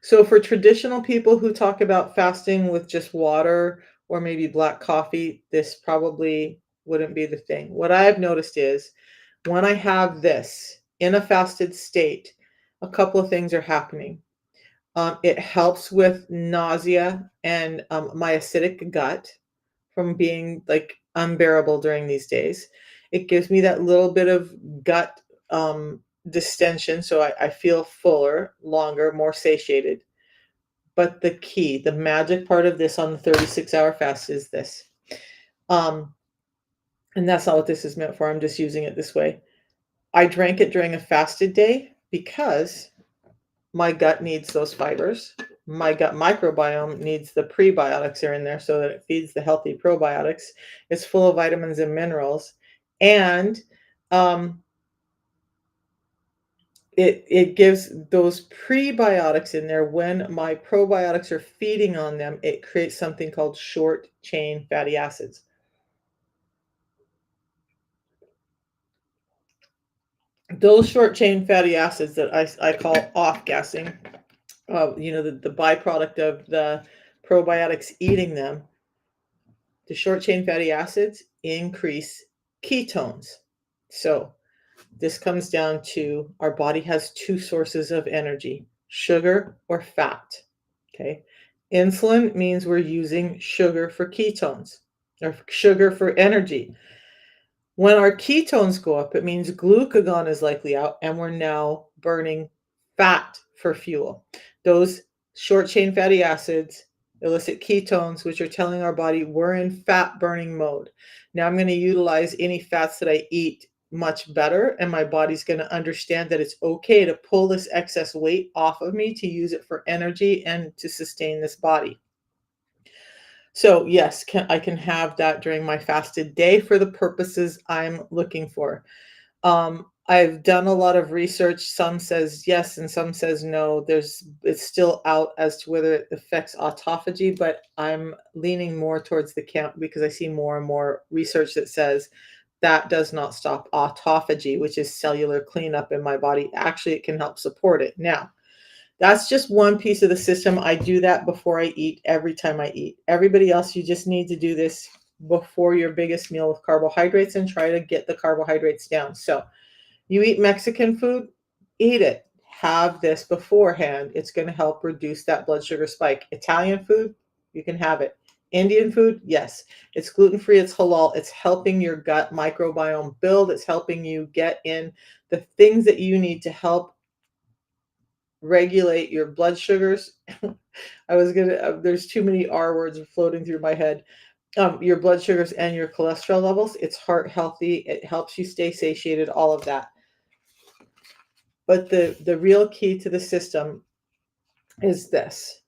So for traditional people who talk about fasting with just water or maybe black coffee, this probably wouldn't be the thing. What I've noticed is when I have this in a fasted state, a couple of things are happening. It helps with nausea and my acidic gut from being like unbearable during these days. It gives me that little bit of gut distension, so I feel fuller, longer, more satiated. But the key, the magic part of this on the 36-hour fast is this. Um, and that's not what this is meant for. I'm just using it this way. I drank it during a fasted day because my gut needs those fibers. My gut microbiome needs the prebiotics are in there so that it feeds the healthy probiotics. It's full of vitamins and minerals. And it gives those prebiotics in there. When my probiotics are feeding on them, it creates something called short chain fatty acids. Those short chain fatty acids that I call off gassing, the byproduct of the probiotics eating them, the short chain fatty acids increase ketones. So this comes down to our body has two sources of energy, sugar or fat. Okay. Insulin means we're using sugar for ketones or sugar for energy. When our ketones go up, it means glucagon is likely out and we're now burning fat for fuel. Those short chain fatty acids elicit ketones, which are telling our body we're in fat burning mode. Now I'm going to utilize any fats that I eat much better, and my body's going to understand that it's okay to pull this excess weight off of me to use it for energy and to sustain this body. So yes, I can have that during my fasted day for the purposes I'm looking for. I've done a lot of research. Some says yes and some says no. It's still out as to whether it affects autophagy, but I'm leaning more towards the camp because I see more and more research that says that does not stop autophagy, which is cellular cleanup in my body. Actually, it can help support it. Now, that's just one piece of the system. I do that before I eat, every time I eat. Everybody else, you just need to do this before your biggest meal with carbohydrates and try to get the carbohydrates down. So you eat Mexican food, eat it. Have this beforehand. It's going to help reduce that blood sugar spike. Italian food, you can have it. Indian food, yes. It's gluten-free, it's halal. It's helping your gut microbiome build. It's helping you get in the things that you need to help regulate your blood sugars. There's too many R words floating through my head. Your blood sugars and your cholesterol levels. It's heart healthy. It helps you stay satiated, all of that. But the real key to the system is this.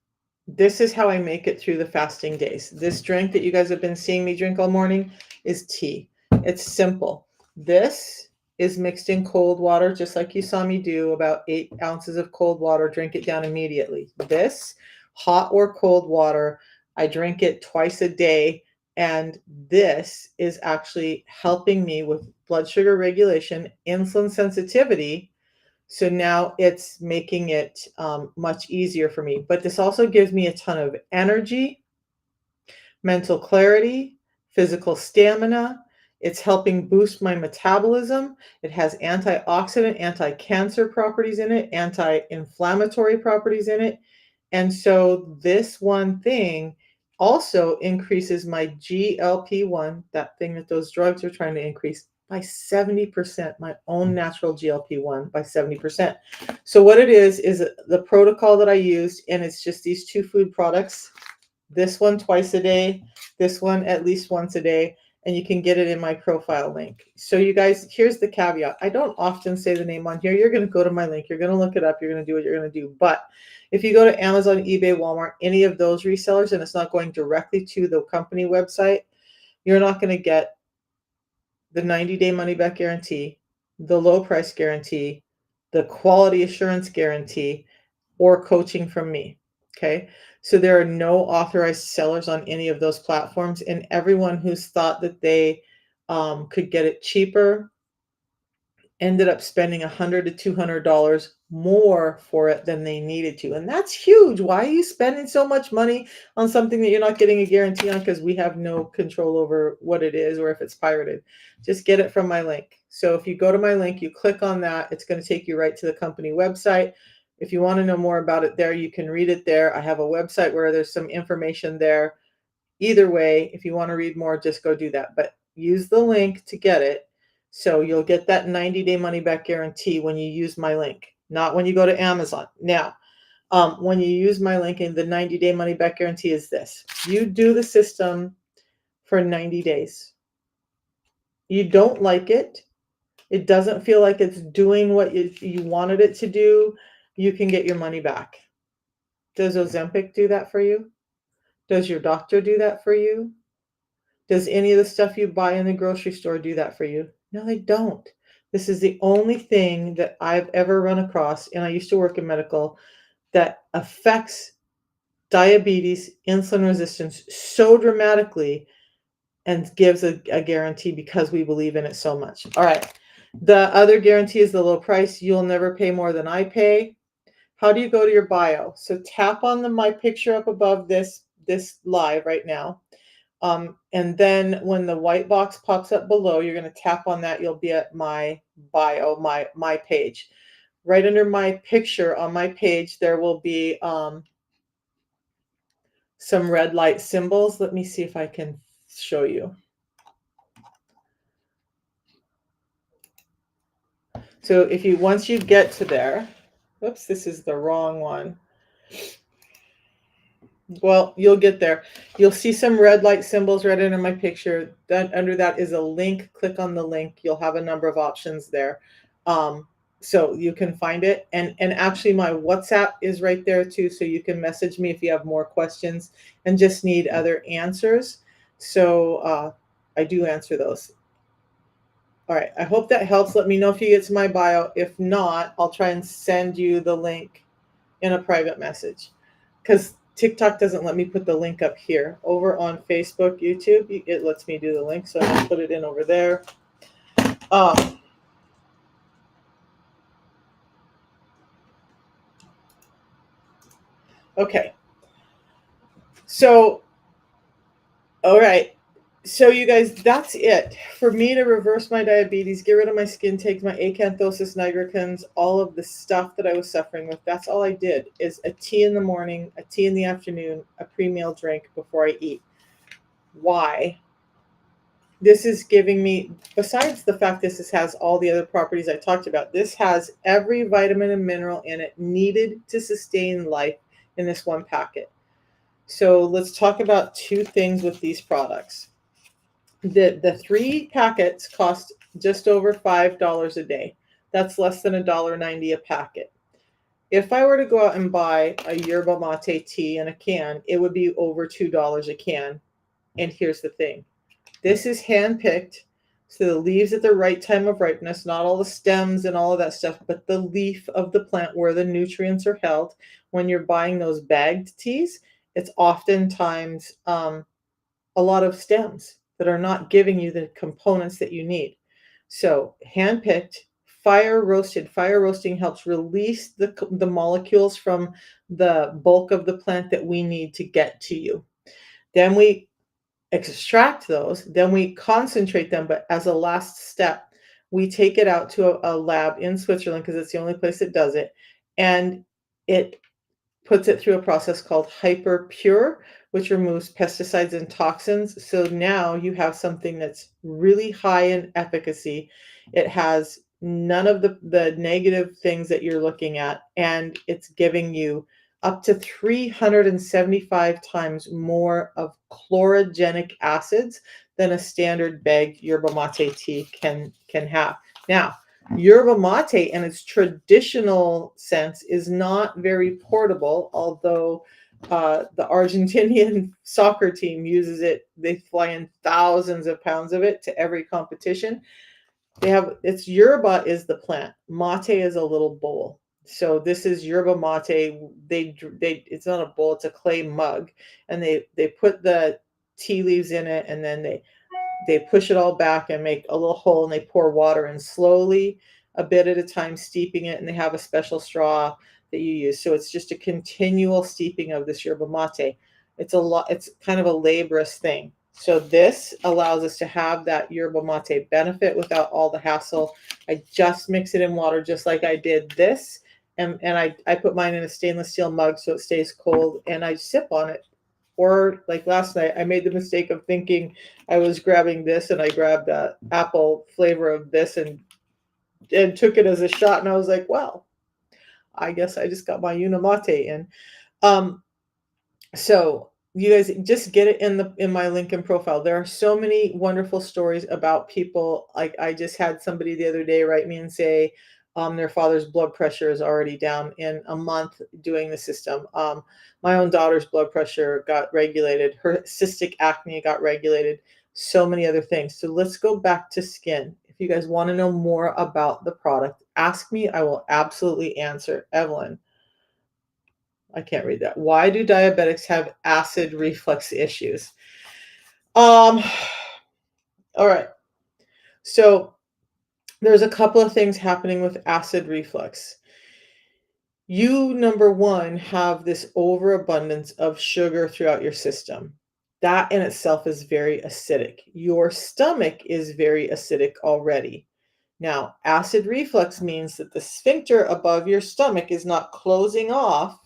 This is how I make it through the fasting days. This drink that you guys have been seeing me drink all morning is tea. It's simple. This is mixed in cold water, just like you saw me do, about 8 ounces of cold water. Drink it down immediately. This, hot or cold water, I drink it twice a day. And this is actually helping me with blood sugar regulation, insulin sensitivity. So now it's making it much easier for me. But this also gives me a ton of energy, mental clarity, physical stamina. It's helping boost my metabolism. It has antioxidant, anti-cancer properties in it, anti-inflammatory properties in it. And so this one thing also increases my GLP-1, that thing that those drugs are trying to increase, by 70%, my own natural GLP-1 by 70%. So what it is the protocol that I used, and it's just these 2 food products. This one twice a day, this one at least once a day, and you can get it in my profile link. So you guys, here's the caveat. I don't often say the name on here. You're going to go to my link. You're going to look it up. You're going to do what you're going to do. But if you go to Amazon, eBay, Walmart, any of those resellers, and it's not going directly to the company website, you're not going to get the 90-day money-back guarantee, the low price guarantee, the quality assurance guarantee, or coaching from me. Okay. So there are no authorized sellers on any of those platforms, and everyone who's thought that they could get it cheaper ended up spending $100 to $200 more for it than they needed to. And that's huge. Why are you spending so much money on something that you're not getting a guarantee on? Because we have no control over what it is or if it's pirated. Just get it from my link. So if you go to my link, you click on that, it's going to take you right to the company website. If you want to know more about it there, you can read it there. I have a website where there's some information there. Either way, if you want to read more, just go do that. But use the link to get it. So you'll get that 90-day money-back guarantee when you use my link, not when you go to Amazon. Now, when you use my link, and the 90-day money-back guarantee is this. You do the system for 90 days. You don't like it. It doesn't feel like it's doing what you wanted it to do. You can get your money back. Does Ozempic do that for you? Does your doctor do that for you? Does any of the stuff you buy in the grocery store do that for you? No, they don't. This is the only thing that I've ever run across, and I used to work in medical, that affects diabetes, insulin resistance so dramatically and gives a guarantee because we believe in it so much. All right. The other guarantee is the low price. You'll never pay more than I pay. How do you go to your bio? So tap on my picture up above this live right now. And then when the white box pops up below, you're going to tap on that. You'll be at my bio, my page. Right under my picture on my page, there will be some red light symbols. Let me see if I can show you. So once you get to there, Oops, this is the wrong one. Well, you'll get there. You'll see some red light symbols right under my picture. Then under that is a link. Click on the link. You'll have a number of options there. Um, so you can find it. And actually my WhatsApp is right there too. So you can message me if you have more questions and just need other answers. So I do answer those. All right. I hope that helps. Let me know if you get to my bio. If not, I'll try and send you the link in a private message because TikTok doesn't let me put the link up here. Over on Facebook, YouTube, it lets me do the link, so I'll put it in over there. Um, okay, so all right, so you guys, that's it for me to reverse my diabetes, get rid of my skin, take my acanthosis nigricans, all of the stuff that I was suffering with. That's all I did is a tea in the morning, a tea in the afternoon, a pre-meal drink before I eat. Why? This is giving me, besides the fact this has all the other properties I talked about, this has every vitamin and mineral in it needed to sustain life in this one packet. So let's talk about two things with these products. The three packets cost just over $5 a day. That's less than $1.90 a packet. If I were to go out and buy a yerba mate tea in a can, it would be over $2 a can. And here's the thing, this is hand picked. So the leaves at the right time of ripeness, not all the stems and all of that stuff, but the leaf of the plant where the nutrients are held. When you're buying those bagged teas, it's oftentimes a lot of stems that are not giving you the components that you need. So hand picked, fire roasted. Fire roasting helps release the molecules from the bulk of the plant that we need to get to you. Then we extract those, then we concentrate them, but as a last step, we take it out to a lab in Switzerland because it's the only place that does it, and it puts it through a process called hyperpure, which removes pesticides and toxins. So now you have something that's really high in efficacy. It has none of the negative things that you're looking at, and it's giving you up to 375 times more of chlorogenic acids than a standard bagged yerba mate tea can have. Now, yerba mate in its traditional sense is not very portable, although the Argentinian soccer team uses it. They fly in thousands of pounds of it to every competition. They have, it's yerba is the plant. Mate is a little bowl. So this is yerba mate. They it's not a bowl, it's a clay mug, and they put the tea leaves in it, and then they push it all back and make a little hole, and they pour water in slowly, a bit at a time, steeping it, and they have a special straw that you use. So it's just a continual steeping of this yerba mate. It's a lot, it's kind of a laborious thing. So this allows us to have that yerba mate benefit without all the hassle. I just mix it in water just like I did this. And I put mine in a stainless steel mug so it stays cold, and I sip on it. Or like last night, I made the mistake of thinking I was grabbing this, and I grabbed a apple flavor of this and took it as a shot, and I was like, well, I guess I just got my Unimate in. Um, so you guys just get it in my LinkedIn profile. There are so many wonderful stories about people. Like I just had somebody the other day write me and say their father's blood pressure is already down in a month doing the system. My own daughter's blood pressure got regulated. Her cystic acne got regulated. So many other things. So let's go back to skin. If you guys want to know more about the product, ask me. I will absolutely answer. Evelyn, I can't read that. Why do diabetics have acid reflux issues? Um, all right. So there's a couple of things happening with acid reflux. You, number one, have this overabundance of sugar throughout your system. That in itself is very acidic. Your stomach is very acidic already. Now, acid reflux means that the sphincter above your stomach is not closing off.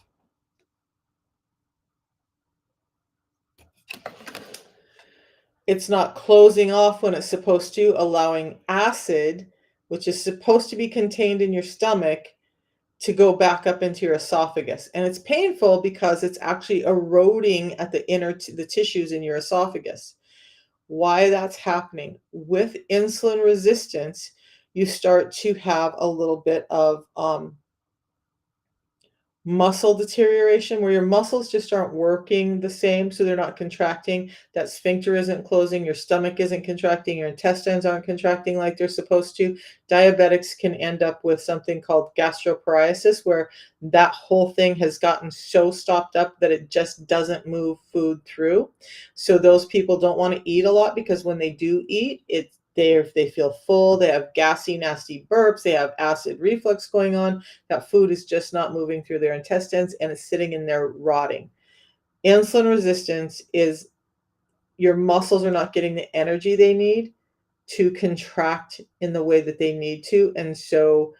It's not closing off when it's supposed to, allowing acid, which is supposed to be contained in your stomach, to go back up into your esophagus. And it's painful because it's actually eroding at the the tissues in your esophagus. Why that's happening with insulin resistance, you start to have a little bit of muscle deterioration where your muscles just aren't working the same, so they're not contracting. That sphincter isn't closing, your stomach isn't contracting, your intestines aren't contracting like they're supposed to. Diabetics can end up with something called gastroparesis, where that whole thing has gotten so stopped up that it just doesn't move food through. So those people don't want to eat a lot, because when they do eat, they feel full, they have gassy, nasty burps, they have acid reflux going on. That food is just not moving through their intestines and it's sitting in there rotting. Insulin resistance is your muscles are not getting the energy they need to contract in the way that they need to. And so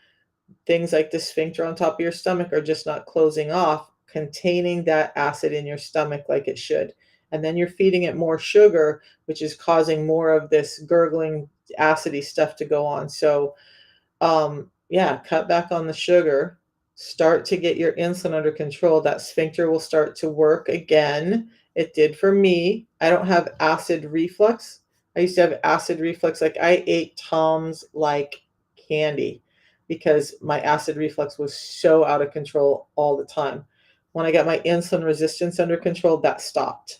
things like the sphincter on top of your stomach are just not closing off, containing that acid in your stomach like it should. And then you're feeding it more sugar, which is causing more of this gurgling, acidy stuff to go on. So yeah, cut back on the sugar, start to get your insulin under control. That sphincter will start to work again. It did for me. I don't have acid reflux. I used to have acid reflux. Like I ate Tums like candy because my acid reflux was so out of control all the time. When I got my insulin resistance under control, that stopped.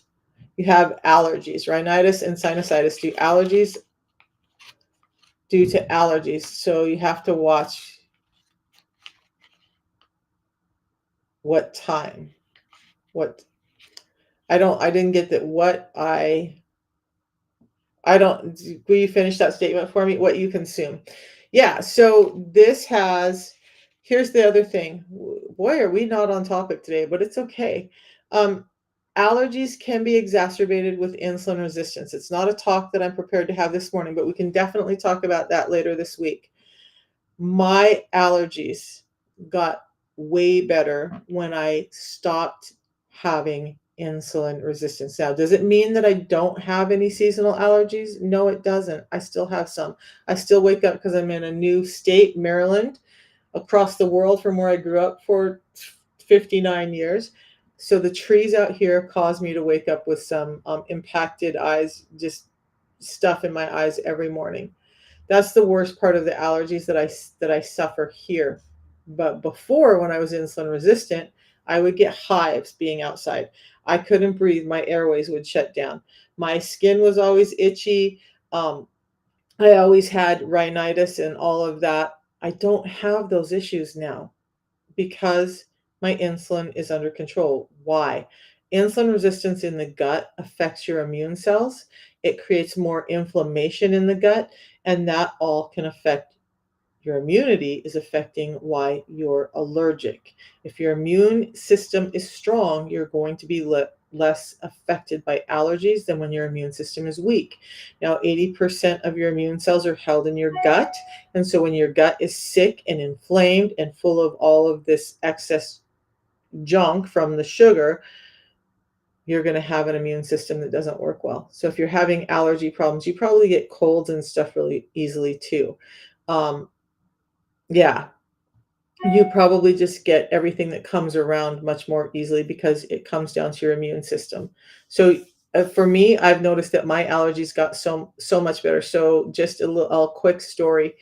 You have allergies, rhinitis and sinusitis. Do allergies due to allergies. So you have to watch what time, what I didn't get that. I don't, will you finish that statement for me? What you consume. Yeah. So here's the other thing. Boy, are we not on topic today, but it's okay. Um, Allergies can be exacerbated with insulin resistance. It's not a talk that I'm prepared to have this morning, but we can definitely talk about that later this week. My allergies got way better when I stopped having insulin resistance. Now, does it mean that I don't have any seasonal allergies? No, it doesn't. I still have some. I still wake up because I'm in a new state, Maryland, across the world from where I grew up for 59 years. So the trees out here cause me to wake up with some impacted eyes, just stuff in my eyes every morning. That's the worst part of the allergies that I suffer here. But before, when I was insulin resistant, I would get hives being outside. I couldn't breathe. My airways would shut down. My skin was always itchy. I always had rhinitis and all of that. I don't have those issues now because my insulin is under control. Why? Insulin resistance in the gut affects your immune cells. It creates more inflammation in the gut, and that all can affect your immunity, is affecting why you're allergic. If your immune system is strong, you're going to be less affected by allergies than when your immune system is weak. Now, 80% of your immune cells are held in your gut. And so when your gut is sick and inflamed and full of all of this excess junk from the sugar, you're going to have an immune system that doesn't work well. So if you're having allergy problems, you probably get colds and stuff really easily too. Um, yeah, you probably just get everything that comes around much more easily because it comes down to your immune system. So for me, I've noticed that my allergies got so much better. So just a quick story.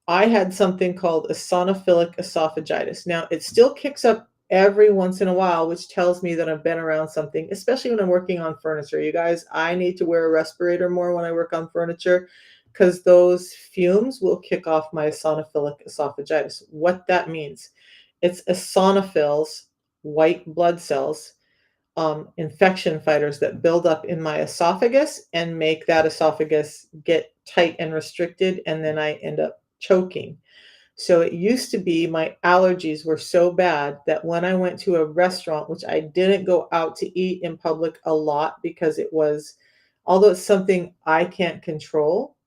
I had something called eosinophilic esophagitis. Now, it still kicks up every once in a while, which tells me that I've been around something, especially when I'm working on furniture. You guys, I need to wear a respirator more when I work on furniture because those fumes will kick off my eosinophilic esophagitis. What that means, it's eosinophils, white blood cells, infection fighters that build up in my esophagus and make that esophagus get tight and restricted, and then I end up choking. So it used to be my allergies were so bad that when I went to a restaurant, which I didn't go out to eat in public a lot because it was, although it's something I can't control,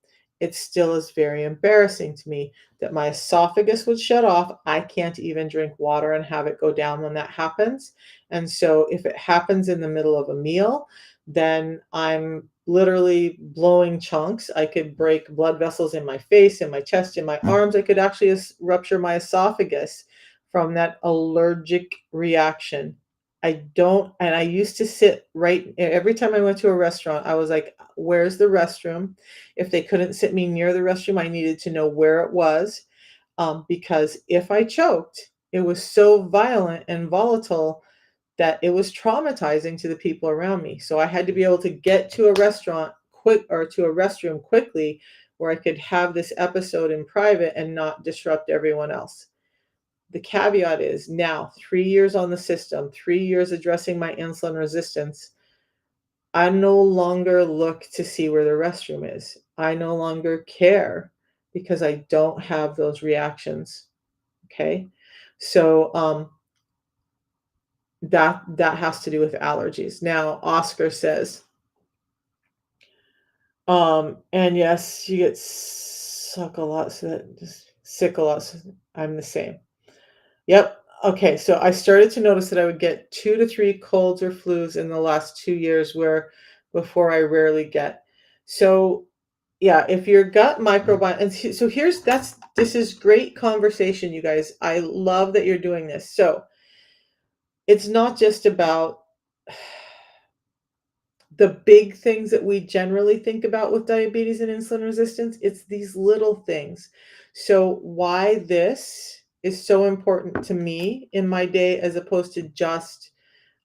it still is very embarrassing to me that my esophagus would shut off. I can't even drink water and have it go down when that happens. And so if it happens in the middle of a meal, then I'm literally blowing chunks. I could break blood vessels in my face, in my chest, in my arms. I could actually rupture my esophagus from that allergic reaction. I don't, and I used to sit right every time I went to a restaurant, I was like, where's the restroom? If they couldn't sit me near the restroom, I needed to know where it was. Because if I choked, it was so violent and volatile that it was traumatizing to the people around me. So I had to be able to get to a restaurant quick or to a restroom quickly where I could have this episode in private and not disrupt everyone else. The caveat is now, 3 years on the system, 3 years addressing my insulin resistance, I no longer look to see where the restroom is. I no longer care because I don't have those reactions. Okay. So that has to do with allergies. Now, Oscar says, and yes, you get suck a lot, so that just sick a lot. So I'm the same. Yep. Okay. So I started to notice that I would get 2 to 3 colds or flus in the last 2 years, where before I rarely get. So yeah, if your gut microbiome, and so here's this is great conversation, you guys. I love that you're doing this. So it's not just about the big things that we generally think about with diabetes and insulin resistance, it's these little things. So, why this is so important to me in my day, as opposed to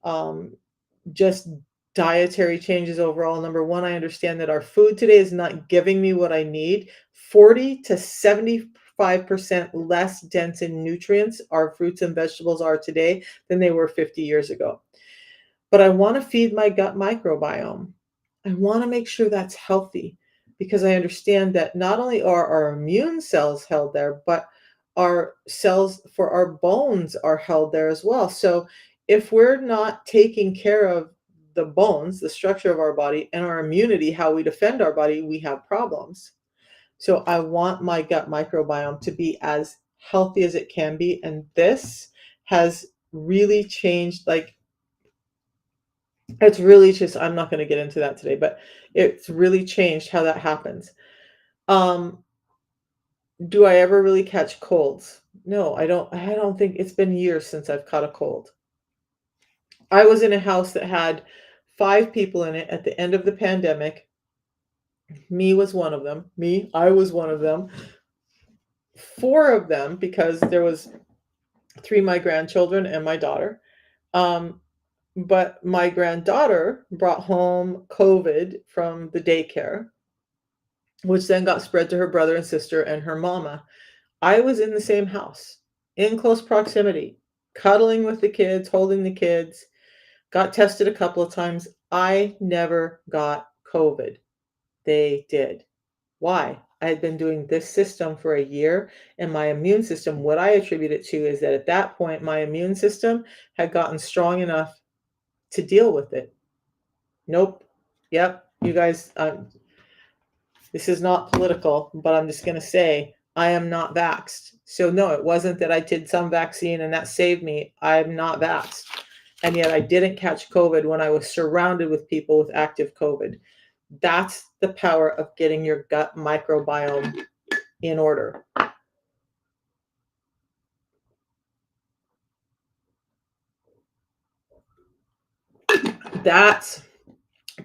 um, just dietary changes overall. Number one, I understand that our food today is not giving me what I need. 40 to 75% less dense in nutrients our fruits and vegetables are today than they were 50 years ago. But I want to feed my gut microbiome. I want to make sure that's healthy, because I understand that not only are our immune cells held there, but our cells for our bones are held there as well. So if we're not taking care of the bones, the structure of our body, and our immunity, how we defend our body, we have problems. So I want my gut microbiome to be as healthy as it can be. And this has really changed, like, it's really just, I'm not going to get into that today, but it's really changed how that happens. Um, do I ever really catch colds? No, I don't. I don't think it's been years since I've caught a cold. I was in a house that had 5 people in it at the end of the pandemic. Me was one of them. I was one of them. 4 of them, because there was 3 my grandchildren and my daughter. Um, but my granddaughter brought home COVID from the daycare, which then got spread to her brother and sister and her mama. I was in the same house, in close proximity, cuddling with the kids, holding the kids, got tested a couple of times. I never got COVID. They did. Why? I had been doing this system for a year, and my immune system, what I attribute it to is that at that point, my immune system had gotten strong enough to deal with it. Nope. Yep. You guys, this is not political, but I'm just going to say I am not vaxxed. So, no, it wasn't that I did some vaccine and that saved me. I'm not vaxxed. And yet I didn't catch COVID when I was surrounded with people with active COVID. That's the power of getting your gut microbiome in order. That's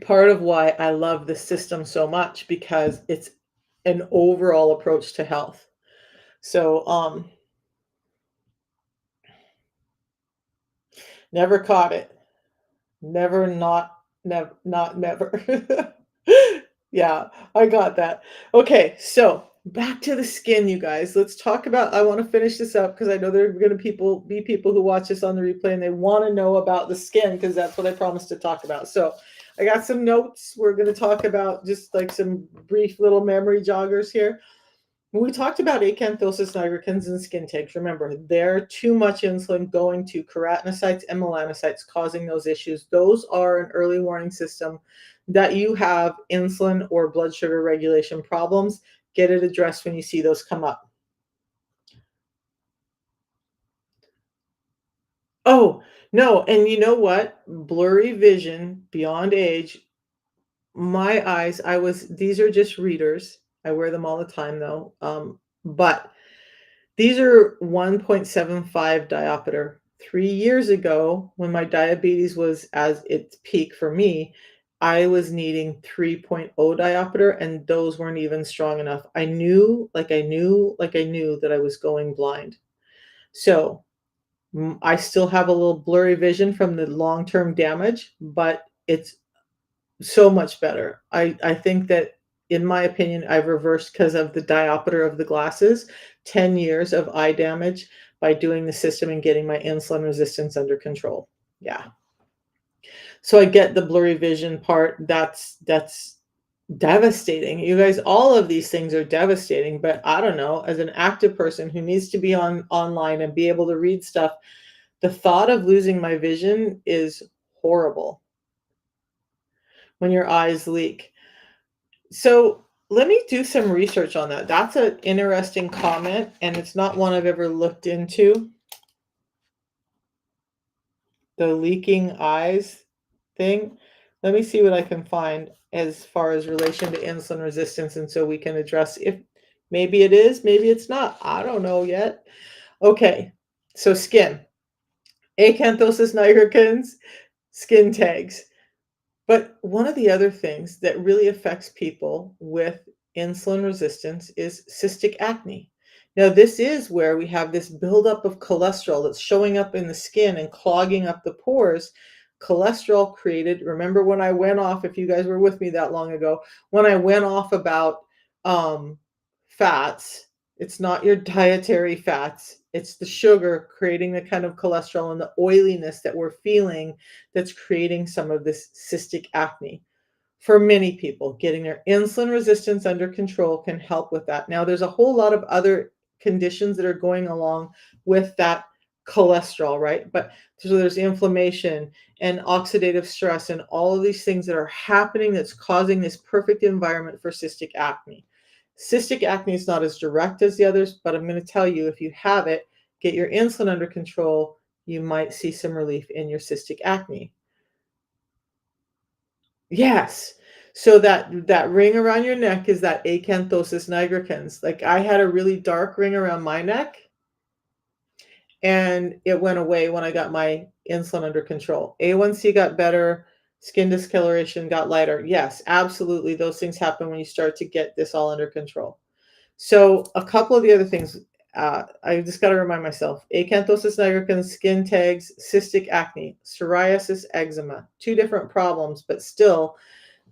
part of why I love this system so much, because it's an overall approach to health. So, never caught it. Never, not never. Yeah, I got that. Okay, so back to the skin, you guys. Let's talk about, I want to finish this up because I know there are going to be people who watch this on the replay and they want to know about the skin, because that's what I promised to talk about. So I got some notes. We're going to talk about just like some brief little memory joggers here. When we talked about acanthosis nigricans and skin takes, remember, they're too much insulin going to keratinocytes and melanocytes, causing those issues. Those are an early warning system that you have insulin or blood sugar regulation problems. Get it addressed when you see those come up. Oh, no, and you know what? Blurry vision beyond age. My eyes, these are just readers. I wear them all the time though. But These are 1.75 diopter. 3 years ago, when my diabetes was at its peak for me, I was needing 3.0 diopter, and those weren't even strong enough. I knew, like I knew that I was going blind. So I still have a little blurry vision from the long-term damage, but it's so much better. I think that, in my opinion, I've reversed, because of the diopter of the glasses, 10 years of eye damage by doing the system and getting my insulin resistance under control. Yeah. So I get the blurry vision part. That's devastating. You guys, all of these things are devastating, but I don't know, as an active person who needs to be online and be able to read stuff, the thought of losing my vision is horrible when your eyes leak. So let me do some research on that. That's an interesting comment, and it's not one I've ever looked into. The leaking eyes thing. Let me see what I can find as far as relation to insulin resistance, and so we can address if maybe it is, maybe it's not. I don't know yet. Okay, so skin. Acanthosis nigricans, skin tags. But one of the other things that really affects people with insulin resistance is cystic acne. Now, this is where we have this buildup of cholesterol that's showing up in the skin and clogging up the pores. Cholesterol created, remember when I went off, if you guys were with me that long ago, when I went off about um, fats, it's not your dietary fats, it's the sugar creating the kind of cholesterol and the oiliness that we're feeling that's creating some of this cystic acne. For many people, getting their insulin resistance under control can help with that. Now, there's a whole lot of other conditions that are going along with that cholesterol, right? But so there's inflammation and oxidative stress and all of these things that are happening that's causing this perfect environment for cystic acne. Cystic acne is not as direct as the others, but I'm going to tell you, if you have it, get your insulin under control, you might see some relief in your cystic acne. Yes. So that ring around your neck is that acanthosis nigricans. Like, I had a really dark ring around my neck, and it went away when I got my insulin under control. A1C got better, skin discoloration got lighter. Yes, absolutely. Those things happen when you start to get this all under control. So a couple of the other things, I just got to remind myself: acanthosis nigricans, skin tags, cystic acne, psoriasis, eczema. Two different problems, but still,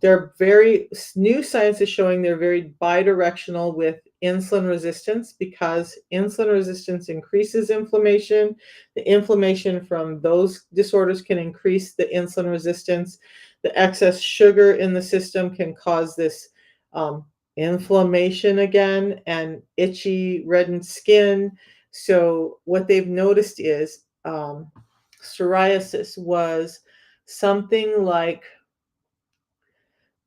they're very new science is showing they're very bidirectional with insulin resistance, because insulin resistance increases inflammation. The inflammation from those disorders can increase the insulin resistance. The excess sugar in the system can cause this um, inflammation again and itchy, reddened skin. So what they've noticed is psoriasis was something like,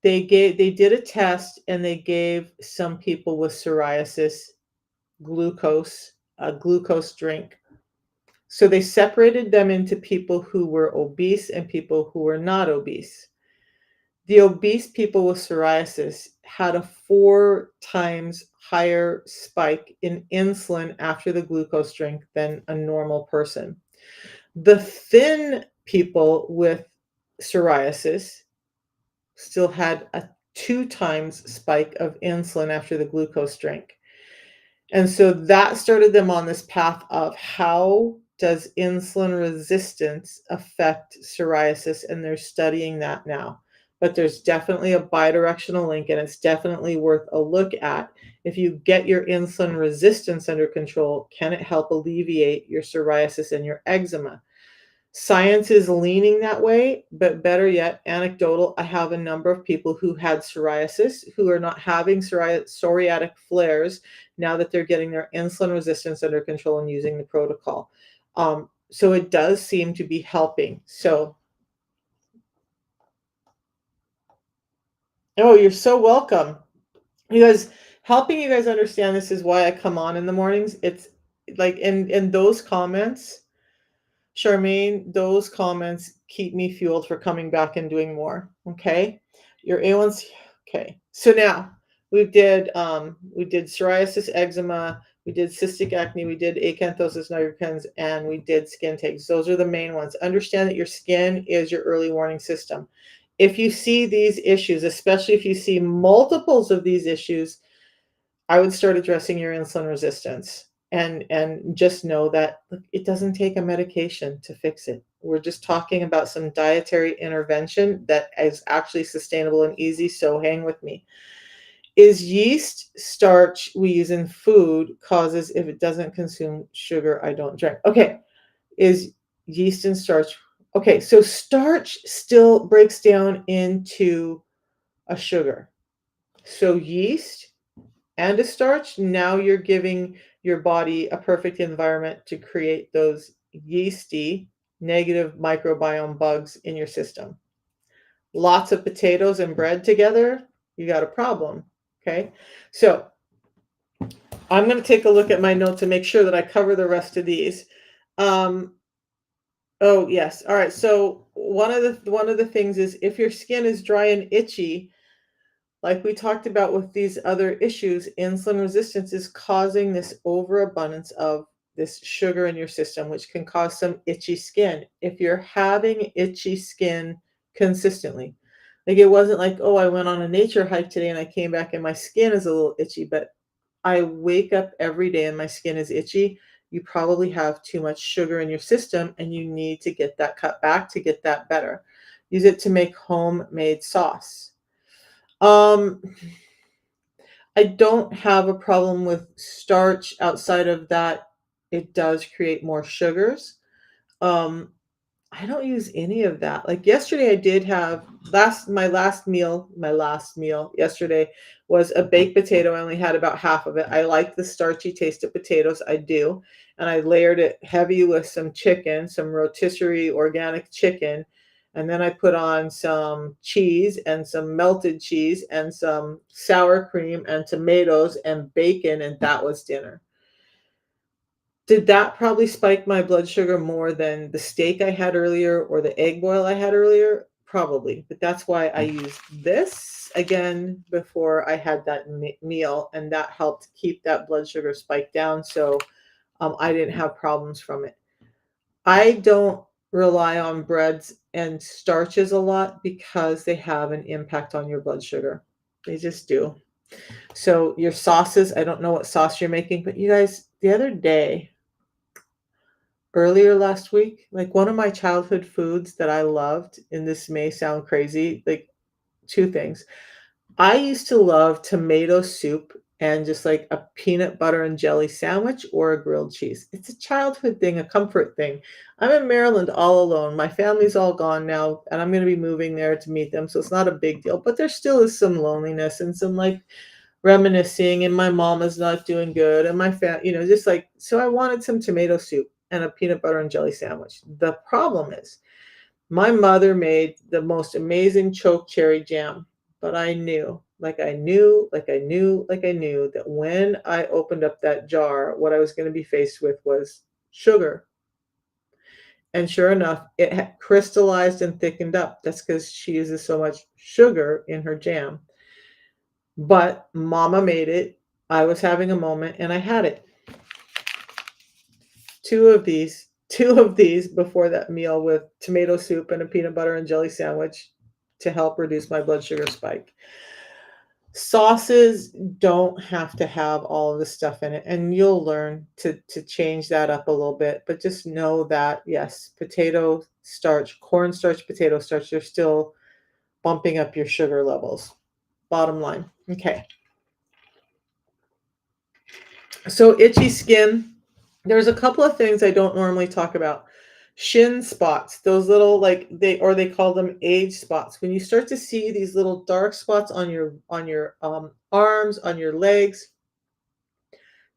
they did a test and they gave some people with psoriasis glucose, a glucose drink. So they separated them into people who were obese and people who were not obese. The obese people with psoriasis had a 4 times higher spike in insulin after the glucose drink than a normal person. The thin people with psoriasis still had a 2 times spike of insulin after the glucose drink. And so that started them on this path of, how does insulin resistance affect psoriasis? And they're studying that now. But there's definitely a bidirectional link, and it's definitely worth a look at. If you get your insulin resistance under control, can it help alleviate your psoriasis and your eczema? Science is leaning that way, but better yet, anecdotal. I have a number of people who had psoriasis who are not having psoriatic flares now that they're getting their insulin resistance under control and using the protocol. So it does seem to be helping. So, oh, you're so welcome. You guys, helping you guys understand this is why I come on in the mornings. It's like, in those comments, Charmaine, those comments keep me fueled for coming back and doing more. Okay. Your A1C. Okay. So now we did psoriasis, eczema, We did cystic acne, we did acanthosis nigricans, and we did skin takes. Those are the main ones. Understand that your skin is your early warning system. If you see these issues, especially if you see multiples of these issues, I would start addressing your insulin resistance. And just know that look, it doesn't take a medication to fix it. We're just talking about some dietary intervention that is actually sustainable and easy, so hang with me. Is yeast starch we use in food causes if it doesn't consume sugar, I don't drink? Okay, is yeast and starch. Okay, so starch still breaks down into a sugar. So yeast and a starch, now you're giving your body a perfect environment to create those yeasty negative microbiome bugs in your system. Lots of potatoes and bread together, you got a problem. Okay, so I'm going to take a look at my notes and make sure that I cover the rest of these. Um, oh yes, all right. So one of the things is if your skin is dry and itchy, like we talked about with these other issues, insulin resistance is causing this overabundance of this sugar in your system, which can cause some itchy skin. If you're having itchy skin consistently, like it wasn't like, oh, I went on a nature hike today and I came back and my skin is a little itchy, but I wake up every day and my skin is itchy. You probably have too much sugar in your system and you need to get that cut back to get that better. Use it to make homemade sauce. Um, I don't have a problem with starch outside of that. It does create more sugars. Um, I don't use any of that. Like yesterday I did have my last meal yesterday was a baked potato. I only had about half of it. I like the starchy taste of potatoes. I do. And I layered it heavy with some chicken, some rotisserie organic chicken. And then I put on some cheese and some melted cheese and some sour cream and tomatoes and bacon, and that was dinner. Did that probably spike my blood sugar more than the steak I had earlier or the egg boil I had earlier? Probably, but that's why I used this again before I had that meal, and that helped keep that blood sugar spike down, so I didn't have problems from it. I don't rely on breads and starches a lot because they have an impact on your blood sugar. They just do. So your sauces, I don't know what sauce you're making, but you guys, the other day, earlier last week, like one of my childhood foods that I loved, and this may sound crazy, like two things. I used to love tomato soup and just like a peanut butter and jelly sandwich or a grilled cheese. It's a childhood thing, a comfort thing. I'm in Maryland all alone. My family's all gone now, and I'm going to be moving there to meet them. So it's not a big deal, but there still is some loneliness and some like reminiscing, and my mom is not doing good, and just like, so I wanted some tomato soup and a peanut butter and jelly sandwich. The problem is my mother made the most amazing choke cherry jam, but I knew, that when I opened up that jar, what I was going to be faced with was sugar. And sure enough, it had crystallized and thickened up. That's because she uses so much sugar in her jam. But mama made it. I was having a moment and I had it. Two of these before that meal with tomato soup and a peanut butter and jelly sandwich to help reduce my blood sugar spike. Sauces don't have to have all of the stuff in it, and you'll learn to change that up a little bit, but just know that yes, potato starch, cornstarch, potato starch, they're still bumping up your sugar levels. Bottom line. Okay. So itchy skin. There's a couple of things I don't normally talk about. Shin spots, those little like they call them age spots. When you start to see these little dark spots on your arms, on your legs,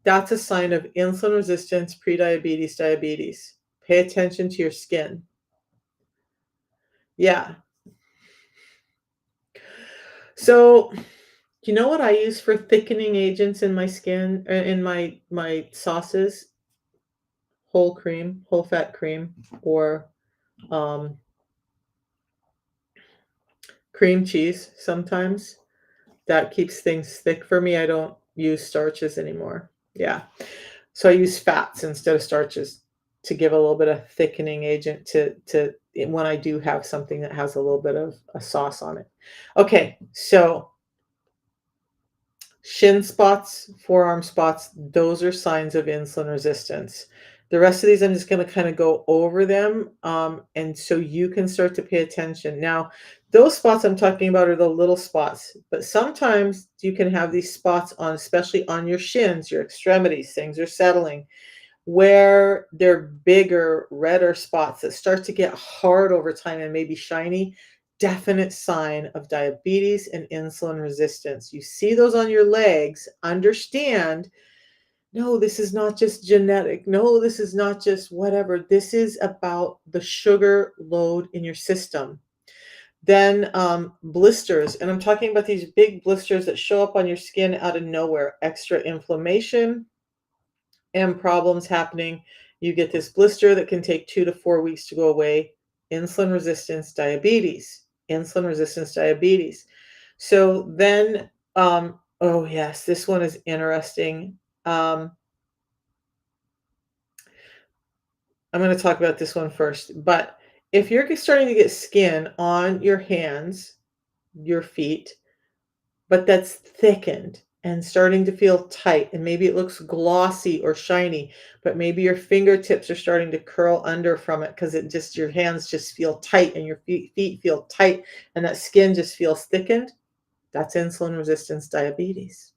that's a sign of insulin resistance, prediabetes, diabetes. Pay attention to your skin. Yeah. So, you know what I use for thickening agents in my skin, in my sauces? Whole cream, whole fat cream, or um, cream cheese sometimes. That keeps things thick for me. I don't use starches anymore. Yeah. So I use fats instead of starches to give a little bit of thickening agent to when I do have something that has a little bit of a sauce on it. Okay, so shin spots, forearm spots, those are signs of insulin resistance. The rest of these, I'm just going to kind of go over them. And so you can start to pay attention. Now, those spots I'm talking about are the little spots, but sometimes you can have these spots on, especially on your shins, your extremities, things are settling where they're bigger, redder spots that start to get hard over time and maybe shiny, definite sign of diabetes and insulin resistance. You see those on your legs, understand, no, this is not just genetic. No, this is not just whatever. This is about the sugar load in your system. Then blisters, and I'm talking about these big blisters that show up on your skin out of nowhere, extra inflammation, and problems happening. You get this blister that can take 2 to 4 weeks to go away. Insulin resistance diabetes. Insulin resistance diabetes. So then, oh yes, this one is interesting. Um, I'm going to talk about this one first. But if you're starting to get skin on your hands, your feet, but that's thickened and starting to feel tight, and maybe it looks glossy or shiny, but maybe your fingertips are starting to curl under from it because it just your hands just feel tight and your feet feel tight and that skin just feels thickened. That's insulin resistance diabetes.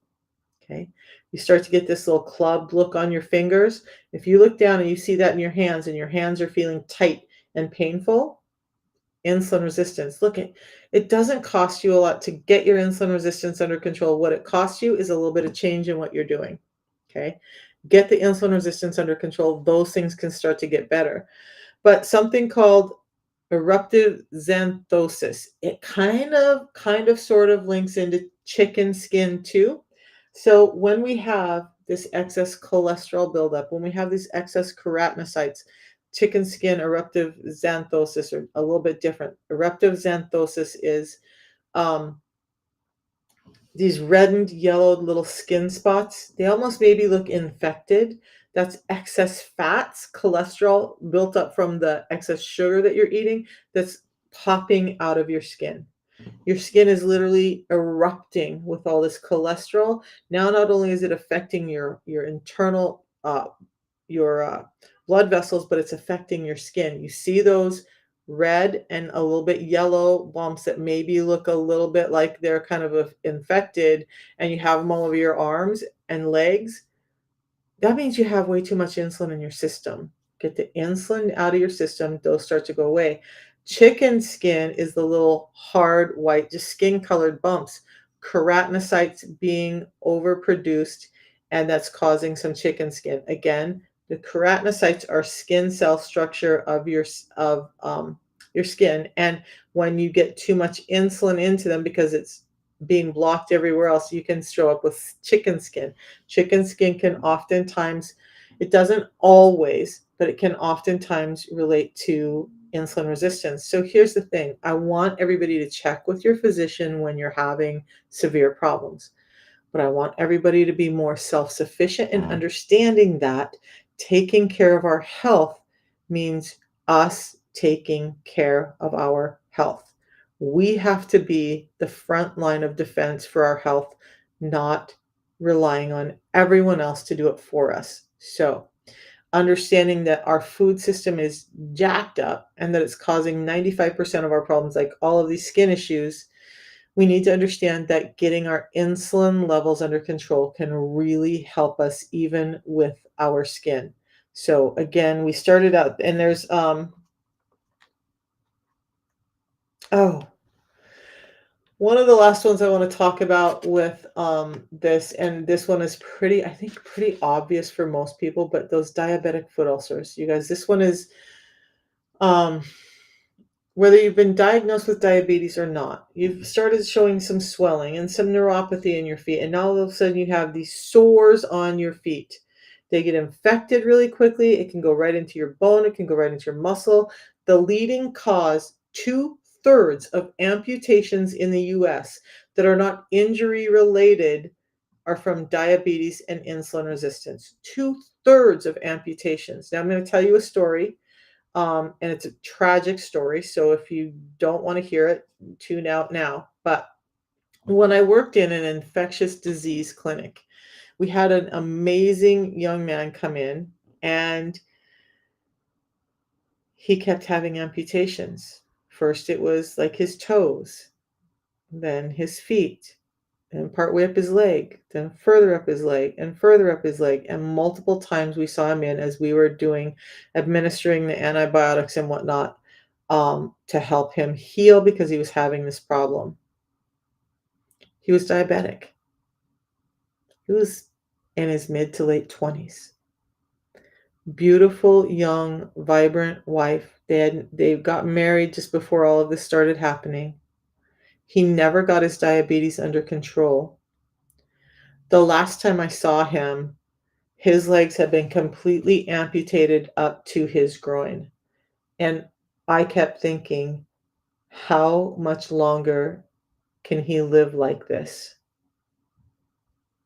Okay. You start to get this little clubbed look on your fingers. If you look down and you see that in your hands and your hands are feeling tight and painful, insulin resistance. Look, it doesn't cost you a lot to get your insulin resistance under control. What it costs you is a little bit of change in what you're doing. Okay. Get the insulin resistance under control. Those things can start to get better. But something called eruptive xanthosis, it kind of sort of links into chicken skin too. So when we have this excess cholesterol buildup, when we have these excess keratinocytes, chicken skin eruptive xanthosis are a little bit different. Eruptive xanthosis is um, these reddened, yellowed little skin spots. They almost maybe look infected. That's excess fats, cholesterol built up from the excess sugar that you're eating that's popping out of your skin. Your skin is literally erupting with all this cholesterol. Now, not only is it affecting your internal your blood vessels, but it's affecting your skin. You see those red and a little bit yellow bumps that maybe look a little bit like they're kind of infected, and you have them all over your arms and legs. That means you have way too much insulin in your system. Get the insulin out of your system, those start to go away. Chicken skin is the little hard white, just skin colored bumps, keratinocytes being overproduced, and that's causing some chicken skin. Again, the keratinocytes are skin cell structure of your skin, and when you get too much insulin into them because it's being blocked everywhere else, you can show up with chicken skin. Chicken skin can oftentimes, it doesn't always, but it can oftentimes relate to insulin resistance. So here's the thing, I want everybody to check with your physician when you're having severe problems. But I want everybody to be more self sufficient in understanding that taking care of our health means us taking care of our health. We have to be the front line of defense for our health, not relying on everyone else to do it for us. So, understanding that our food system is jacked up and that it's causing 95% of our problems, like all of these skin issues, we need to understand that getting our insulin levels under control can really help us even with our skin. So again, we started out and there's oh, one of the last ones I want to talk about with this, and this one is pretty, I think pretty obvious for most people, but those diabetic foot ulcers. You guys, this one is um whether you've been diagnosed with diabetes or not, you've started showing some swelling and some neuropathy in your feet, and now all of a sudden you have these sores on your feet. They get infected really quickly. It can go right into your bone, it can go right into your muscle. The leading cause, two-thirds of amputations in the US that are not injury related are from diabetes and insulin resistance. Two-thirds of amputations. Now, I'm going to tell you a story, and it's a tragic story. So if you don't want to hear it, tune out now. But when I worked in an infectious disease clinic, we had an amazing young man come in, and he kept having amputations. First, it was like his toes, then his feet, and partway up his leg, then further up his leg, and further up his leg. And multiple times we saw him in as we were administering the antibiotics and whatnot, to help him heal because he was having this problem. He was diabetic. He was in his mid to late 20s. Beautiful, young, vibrant wife. They got married just before all of this started happening. He never got his diabetes under control. The last time I saw him, his legs had been completely amputated up to his groin. And I kept thinking, how much longer can he live like this?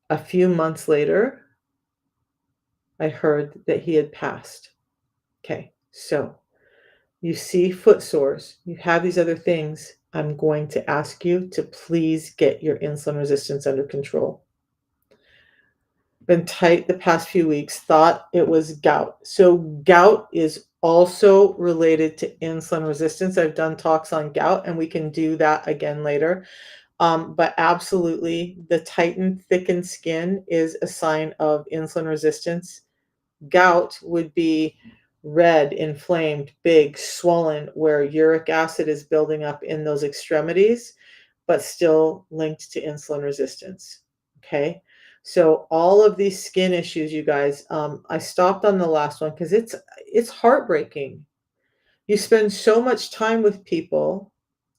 A few months later, I heard that he had passed. Okay, so you see foot sores, you have these other things. I'm going to ask you to please get your insulin resistance under control. Been tight the past few weeks, thought it was gout. So gout is also related to insulin resistance. I've done talks on gout, and we can do that again later. But absolutely, the tightened, thickened skin is a sign of insulin resistance. Gout would be red, inflamed, big, swollen, where uric acid is building up in those extremities, but still linked to insulin resistance. Okay. So all of these skin issues, you guys, I stopped on the last one because it's heartbreaking. You spend so much time with people,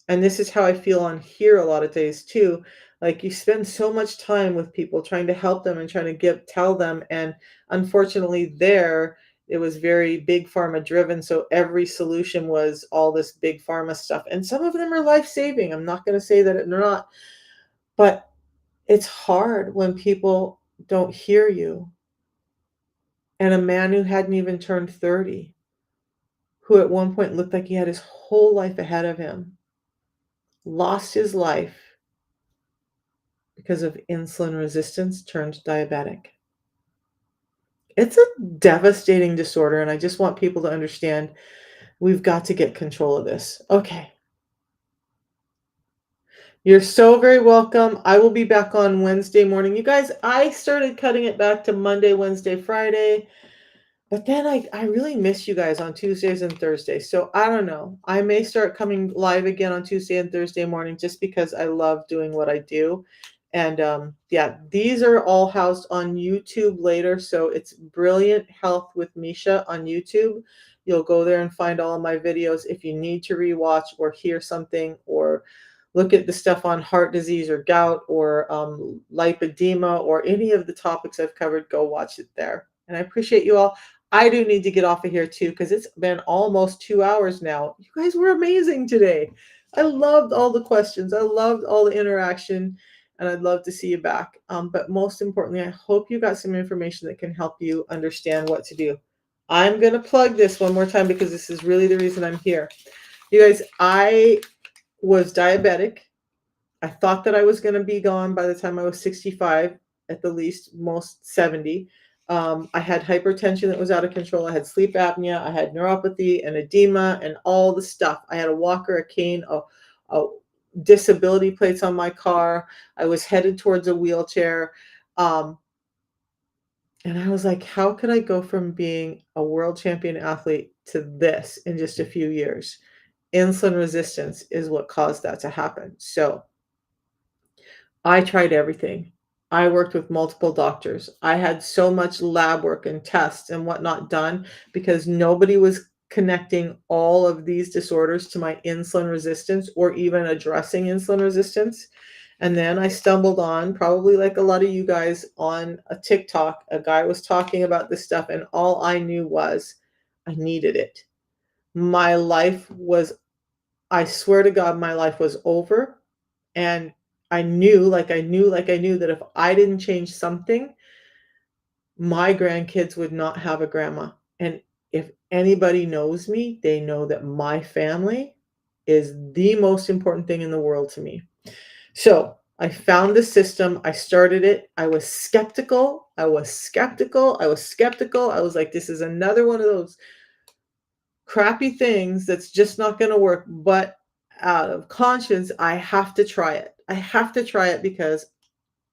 and this is how I feel on here a lot of days too. Like, you spend so much time with people trying to help them and trying to tell them. And unfortunately it was very big pharma driven. So every solution was all this big pharma stuff. And some of them are life-saving. I'm not going to say that they're not, but it's hard when people don't hear you. And a man who hadn't even turned 30, who at one point looked like he had his whole life ahead of him, lost his life because of insulin resistance, turned diabetic. It's a devastating disorder, and I just want people to understand we've got to get control of this. Okay. You're so very welcome. I will be back on Wednesday morning. You guys, I started cutting it back to Monday, Wednesday, Friday. But then I really miss you guys on Tuesdays and Thursdays. So I don't know. I may start coming live again on Tuesday and Thursday morning just because I love doing what I do. And yeah, these are all housed on YouTube later. So it's Brilliant Health with Misha on YouTube. You'll go there and find all of my videos. If you need to rewatch or hear something or look at the stuff on heart disease or gout or lipedema or any of the topics I've covered, go watch it there. And I appreciate you all. I do need to get off of here too because it's been almost 2 hours now. You guys were amazing today. I loved all the questions. I loved all the interaction, and I'd love to see you back. But most importantly, I hope you got some information that can help you understand what to do. I'm going to plug this one more time because this is really the reason I'm here. You guys, I was diabetic. I thought that I was going to be gone by the time I was 65, at the least, most 70. I had hypertension that was out of control. I had sleep apnea. I had neuropathy and edema and all the stuff. I had a walker, a cane, a disability plates on my car. I was headed towards a wheelchair. And I was like, how could I go from being a world champion athlete to this in just a few years? Insulin resistance is what caused that to happen. So I tried everything. I worked with multiple doctors. I had so much lab work and tests and whatnot done because nobody was connecting all of these disorders to my insulin resistance or even addressing insulin resistance. And then I stumbled on, probably like a lot of you guys, on a TikTok. A guy was talking about this stuff, and all I knew was I needed it. My life was, I swear to God, my life was over. And I knew that if I didn't change something, my grandkids would not have a grandma. And if anybody knows me, they know that my family is the most important thing in the world to me. So I found the system. I started it. I was skeptical. I was skeptical. I was skeptical. I was like, this is another one of those crappy things that's just not going to work. But out of conscience, I have to try it. I have to try it because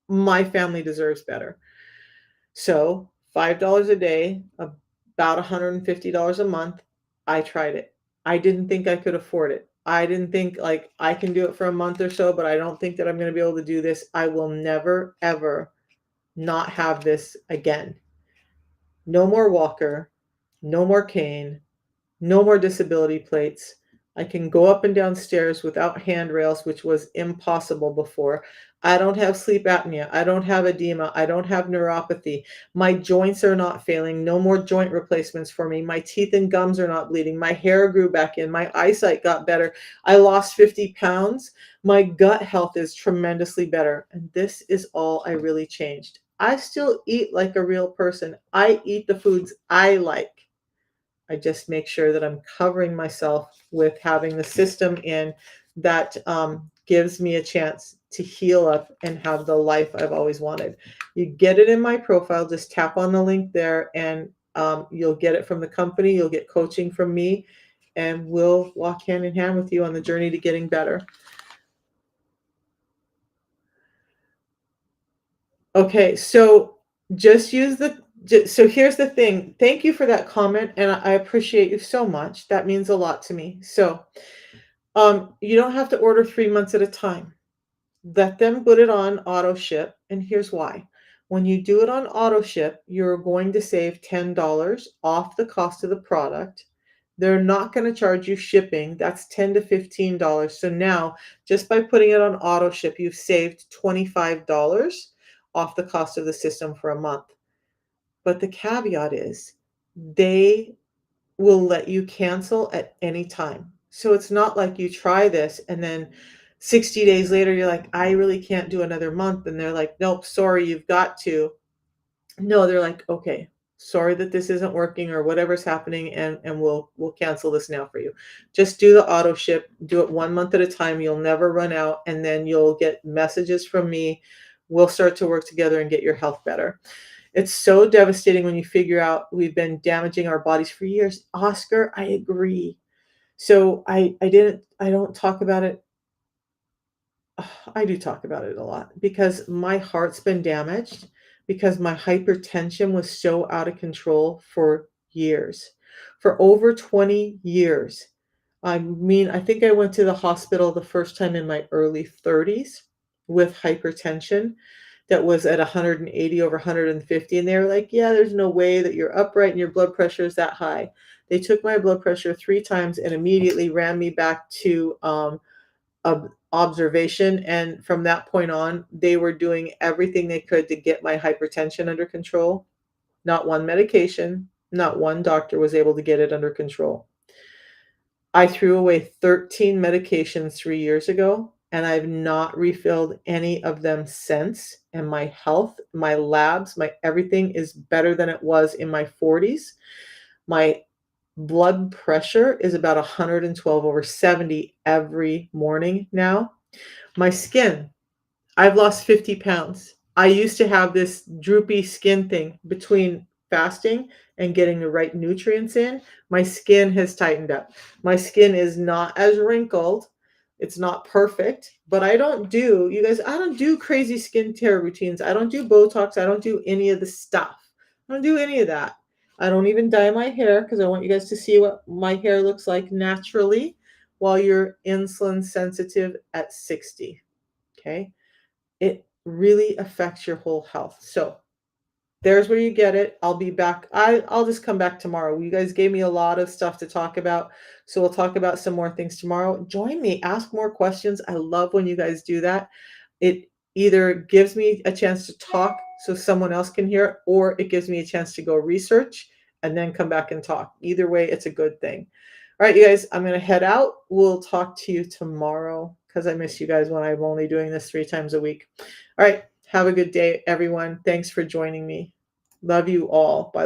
my family deserves better. So $5 a day, about $150 a month. I tried it. I didn't think I could afford it. I didn't think like I can do it for a month or so, but I don't think that I'm going to be able to do this. I will never, ever not have this again. No more walker, no more cane, no more disability plates. I can go up and down stairs without handrails, which was impossible before. I don't have sleep apnea. I don't have edema. I don't have neuropathy. My joints are not failing. No more joint replacements for me. My teeth and gums are not bleeding. My hair grew back in. My eyesight got better. I lost 50 pounds. My gut health is tremendously better. And this is all I really changed. I still eat like a real person. I eat the foods I like. I just make sure that I'm covering myself with having the system in that gives me a chance to heal up and have the life I've always wanted. You get it in my profile, just tap on the link there and you'll get it from the company. You'll get coaching from me and we'll walk hand in hand with you on the journey to getting better. Okay, so just use the so here's the thing. Thank you for that comment, and I appreciate you so much. That means a lot to me. So, you don't have to order 3 months at a time. Let them put it on auto ship, and here's why. When you do it on auto ship, you're going to save $10 off the cost of the product. They're not going to charge you shipping. That's $10 to $15. So now, just by putting it on auto ship, you've saved $25 off the cost of the system for a month. But the caveat is they will let you cancel at any time. So it's not like you try this and then 60 days later you're like, I really can't do another month. And they're like, nope, sorry, you've got to. No, they're like, okay, sorry that this isn't working or whatever's happening, and we'll cancel this now for you. Just do the auto ship, do it 1 month at a time. You'll never run out, and then you'll get messages from me. We'll start to work together and get your health better. It's so devastating when you figure out we've been damaging our bodies for years. Oscar, I agree. So I don't talk about it. I do talk about it a lot because my heart's been damaged because my hypertension was so out of control for years. For over 20 years. I mean, I think I went to the hospital the first time in my early 30s with hypertension that was at 180 over 150. And they were like, yeah, there's no way that you're upright and your blood pressure is that high. They took my blood pressure 3 times and immediately ran me back to observation. And from that point on, they were doing everything they could to get my hypertension under control. Not one medication, not one doctor was able to get it under control. I threw away 13 medications 3 years ago, and I've not refilled any of them since. And my health, my labs, my everything is better than it was in my 40s. My blood pressure is about 112 over 70 every morning now. My skin, I've lost 50 pounds. I used to have this droopy skin thing between fasting and getting the right nutrients in. My skin has tightened up. My skin is not as wrinkled. It's not perfect, but I don't do, you guys, I don't do crazy skincare routines. I don't do Botox. I don't do any of the stuff. I don't do any of that. I don't even dye my hair because I want you guys to see what my hair looks like naturally while you're insulin sensitive at 60. Okay. It really affects your whole health. So there's where you get it. I'll be back. I'll just come back tomorrow. You guys gave me a lot of stuff to talk about. So we'll talk about some more things tomorrow. Join me, ask more questions. I love when you guys do that. It either gives me a chance to talk so someone else can hear it, or it gives me a chance to go research and then come back and talk. Either way, it's a good thing. All right, you guys, I'm going to head out. We'll talk to you tomorrow. because I miss you guys when I'm only doing this 3 times a week. All right. Have a good day, everyone. Thanks for joining me. Love you all, by the